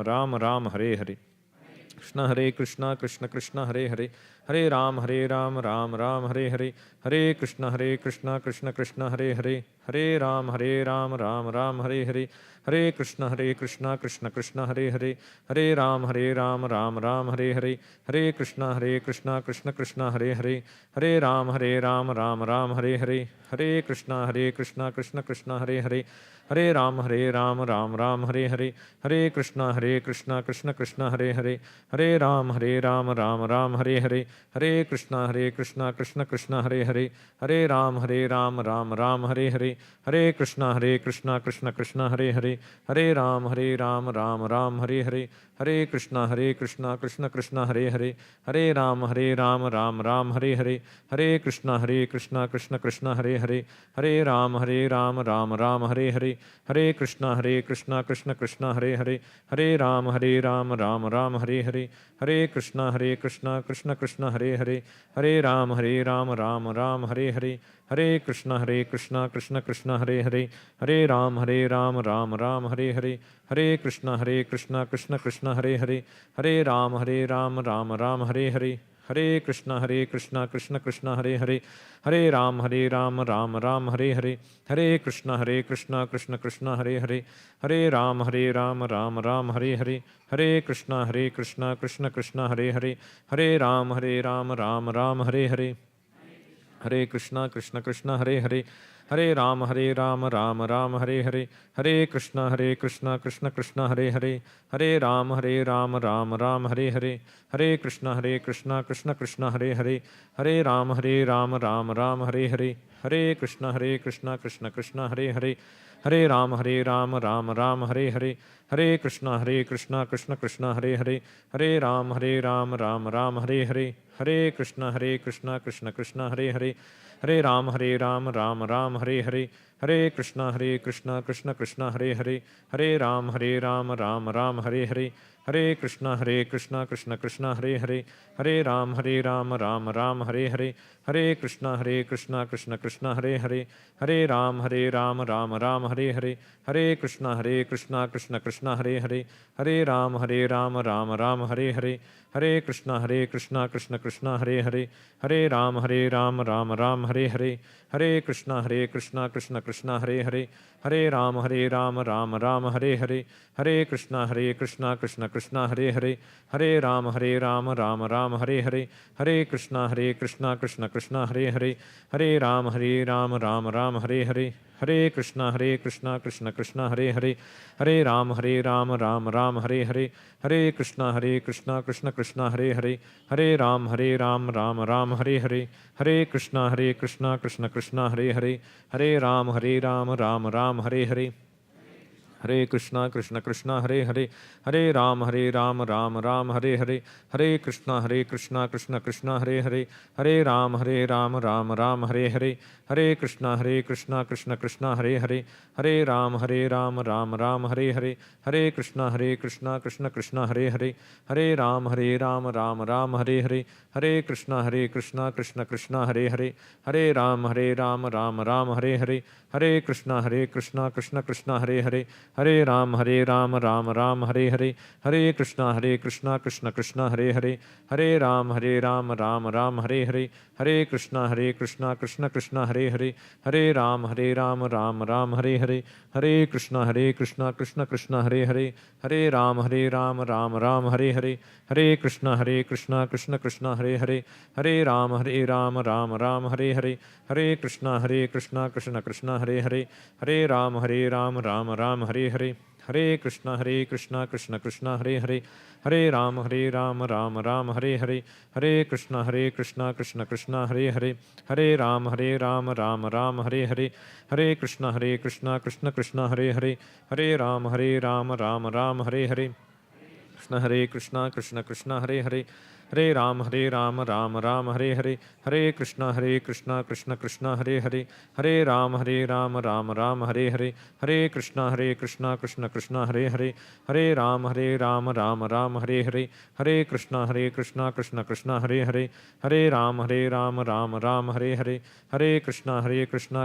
D: Ram Ram Hare Hare, Krishna Krishna Krishna Hare Hare, Hare Ram Ram Ram Hare Hare, Hare Krishna Krishna Krishna Hare Hare, Hare Ram Ram Ram Hare Hare, Hare Krishna Krishna Krishna Hare Hare, Hare Ram Ram Ram Hare Hare, Hare Krishna Krishna Krishna Hare Hare, Hare Ram Ram Ram Hare Hare, Hare Krishna Krishna Krishna Hare Hare, Hare Ram Ram Ram Hare Hare, Hare Krishna Krishna Krishna Hare Hare, Hare Ram Ram Ram Hare Hare, Hare Krishna Krishna Krishna Hare Hare, Hare Ram Ram Ram Hare Hare, Hare Krishna Krishna Krishna Hare Hare, Hare Ram Ram Ram Hare Hare, Hare Krishna Krishna Krishna Hare Hare, Hare Ram Ram Ram Hare Hare, Hare Krishna Krishna Krishna Hare Hare, Hare Ram Ram Ram Hare Hare, Hare Krishna Krishna Krishna Hare Hare, Hare Ram Ram Ram Hare Hare, Hare Krishna Krishna Krishna Hare Hare, Hare Ram Ram Ram Hare Hare, Hare Krishna Krishna Krishna Hare Hare, Hare Ram Ram Ram Hare Hare, Hare Krishna Krishna Krishna Hare Hare, Hare Ram Ram Ram Hare Hare, Hare Krishna Krishna Krishna Hare Hare, Hare Ram Ram Ram Hare Hare, Hare Krishna Krishna Krishna Hare Hare, Hare Ram Ram Ram Hare Hare, Hare Krishna Krishna Krishna Hare Hare, Hare Ram Ram Ram Hare Hare, Hare Krishna Krishna Krishna Hare Hare, Hare Ram Ram Ram Hare Hare, Hare Krishna Krishna Krishna Hare Hare, Hare Ram Ram Ram Hare Hare, Hare Krishna Krishna Krishna Hare Hare, Hare Ram Ram Ram Hare Hare, Hare Krishna Krishna Krishna Hare Hare, Hare Ram Ram Ram Hare Hare, Hare Krishna Krishna Krishna Hare Hare, Hare Ram Ram Ram Hare Hare, Hare Krishna Krishna Krishna Hare Hare, Hare Ram Ram Ram Hare Hare, Hare Krishna Krishna Krishna Hare Hare, Hare Ram Ram Ram Hare Hare, Hare Krishna Krishna Krishna Hare Hare, Hare Ram Ram Ram Hare Hare, Hare Krishna Krishna Krishna Hare Hare, Hare Ram Ram Ram Hare Hare, Hare Krishna Krishna Krishna Hare Hare, Hare Ram Ram Ram Hare Hare, Hare Krishna Krishna Krishna Hare Hare, Hare Ram Ram Ram Hare Hare, Hare Krishna Krishna Krishna Hare Hare, Hare Ram Ram Ram Hare Hare, Hare Krishna Krishna Krishna Hare Hare, Hare Ram Ram Ram Hare Hare, Hare Krishna Krishna Krishna Hare Hare, Hare Ram Ram Ram Hare Hare, Hare Krishna Krishna Krishna Hare Hare, Hare Ram Ram Ram Hare Hare, Hare Krishna Krishna Krishna Hare Hare, Hare Ram Ram Ram Hare Hare, Hare Krishna Krishna Krishna Hare Hare, Hare Ram Ram Ram Hare Hare, Hare Krishna Krishna Krishna Hare Hare, Hare Ram Ram Ram Hare Hare, Hare Krishna Krishna Krishna Hare Hare, Hare Ram Ram Ram Hare Hare, Hare Krishna Krishna Krishna Hare Hare, Hare Ram Ram Ram Hare Hare, Hare Krishna Krishna Krishna Hare Hare, Hare Ram Ram Ram Hare Hare, Hare Krishna Krishna Krishna Hare Hare, Hare Ram Ram Ram Hare Hare, Hare Krishna Krishna Krishna Hare Hare, Hare Ram Ram Ram Hare Hare, Hare Krishna Krishna Krishna Hare Hare, Hare Ram Ram Ram Hare Hare, Hare Krishna Krishna Krishna Hare Hare, Hare Ram Ram Ram Hare Hare, Hare Krishna Krishna Krishna Hare Hare, Hare Ram Ram Ram Hare Hare, Hare Krishna Krishna Krishna Hare Hare, Hare Ram Ram Ram Hare Hare, Hare Krishna Krishna Krishna Hare Hare, Hare Ram Ram Ram Hare Hare, Hare Krishna Krishna Krishna Hare Hare, Hare Ram Ram Ram Hare Hare, Hare Krishna Krishna Krishna Hare Hare, Hare Ram Ram Ram Hare Hare, Hare Krishna Krishna Krishna Hare Hare, Hare Ram Ram Ram Hare Hare, Krishna Krishna Krishna Hare Hare, Hare Ram, Ram Ram, Hare Hare, Hare Krishna, Krishna Krishna, Hare Hare, Hare Ram, Ram Ram, Hare Hare, Hare Krishna, Krishna Krishna, Hare Hare, Hare Ram, Ram Ram, Hare Hare, Hare Krishna, Krishna Krishna, Hare Hare, Hare Ram, Ram Ram, Hare Hare, Hare Krishna,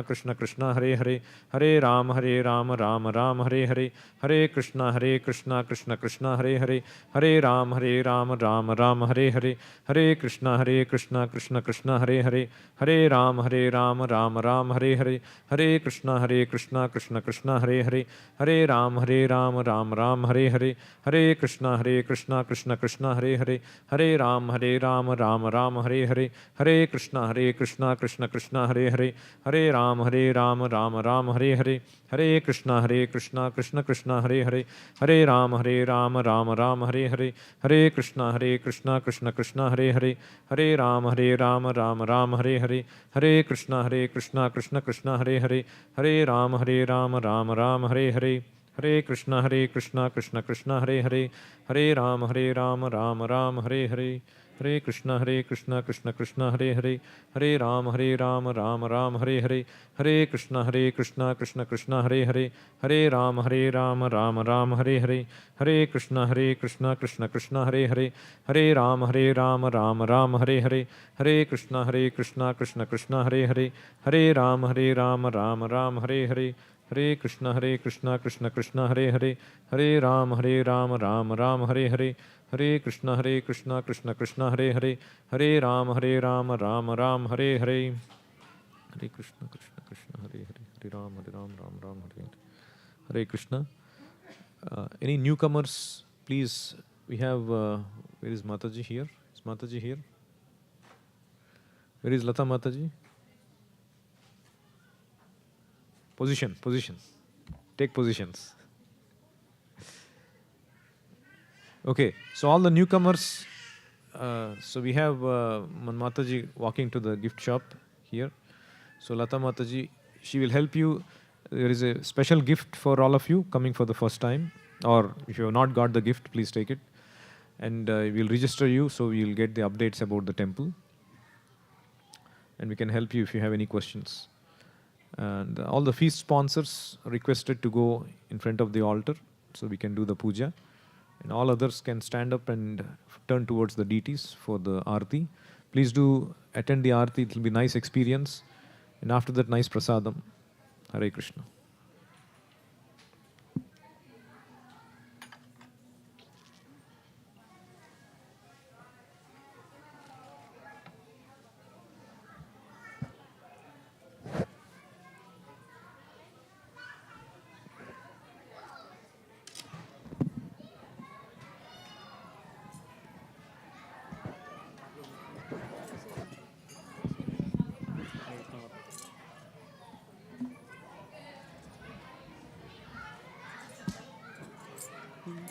D: Krishna Krishna, Hare Hare, Hare Ram, Ram Ram, Hare Hare, Hare Krishna, Krishna Krishna, Hare Hare, Hare Ram, Ram Hare Hare, Hare Krishna, Krishna Krishna, Hare Hare, Hare Ram, Ram Hare Hare, Hare Krishna, Krishna Krishna, Hare Hare, Hare Ram, Ram Hare Hare, Hare Krishna, Krishna Krishna, Hare Hare, Hare Ram, Ram Hare Hare, Hare Krishna, Krishna Krishna, Hare Hare, Hare Ram, Ram Hare Hare, Hare Krishna, Krishna Krishna, Hare Hare, Hare Ram, Ram Hare Hare, Hare Krishna, Krishna Krishna, Hare Hare, Hare Ram, Ram Hare Hare, Hare Krishna, Krishna Krishna, Hare Hare, Hare Ram, Ram Hare Hare, Hare Krishna, Krishna Krishna, Hare Hare, Hare Ram, Ram Hare Hare, Hare Krishna, Krishna Krishna, Hare Hare, Hare Ram, Ram Hare Hare, Hare Krishna, Krishna Krishna, Hare Hare, Hare Ram, Ram Hare Hare, Hare Krishna, Krishna Krishna, Hare Hare, Hare Ram, Ram Hare Hare, Hare Krishna, Krishna Krishna, Hare Hare, Hare Ram, Ram Hare Hare, Hare Krishna, Krishna Krishna, Hare Hare, Hare Ram, Ram Hare Hare, Hare Krishna, Krishna Krishna, Hare Hare, Hare Ram, Ram Hare Hare, Hare Krishna, Krishna Hare Hare, Hare Ram, Ram Hare Hare, Hare Krishna. Any newcomers, please, we have, where is Mataji here? Is Mataji here? Where is Lata Mataji? Position. Take positions. Okay, so all the newcomers, so we have Mataji walking to the gift shop here. So Lata Mataji, she will help you. There is a special gift for all of you coming for the first time, or if you have not got the gift, please take it. And we'll register you, so we'll get the updates about the temple. And we can help you if you have any questions. And all the feast sponsors are requested to go in front of the altar, so we can do the puja. And all others can stand up and turn towards the deities for the arti. Please do attend the arti, it will be a nice experience. And after that, nice prasadam. Hare Krishna.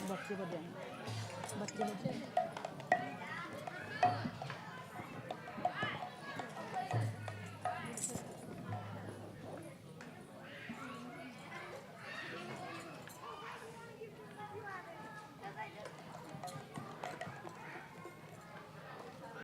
E: बच्चे को देना बच्चे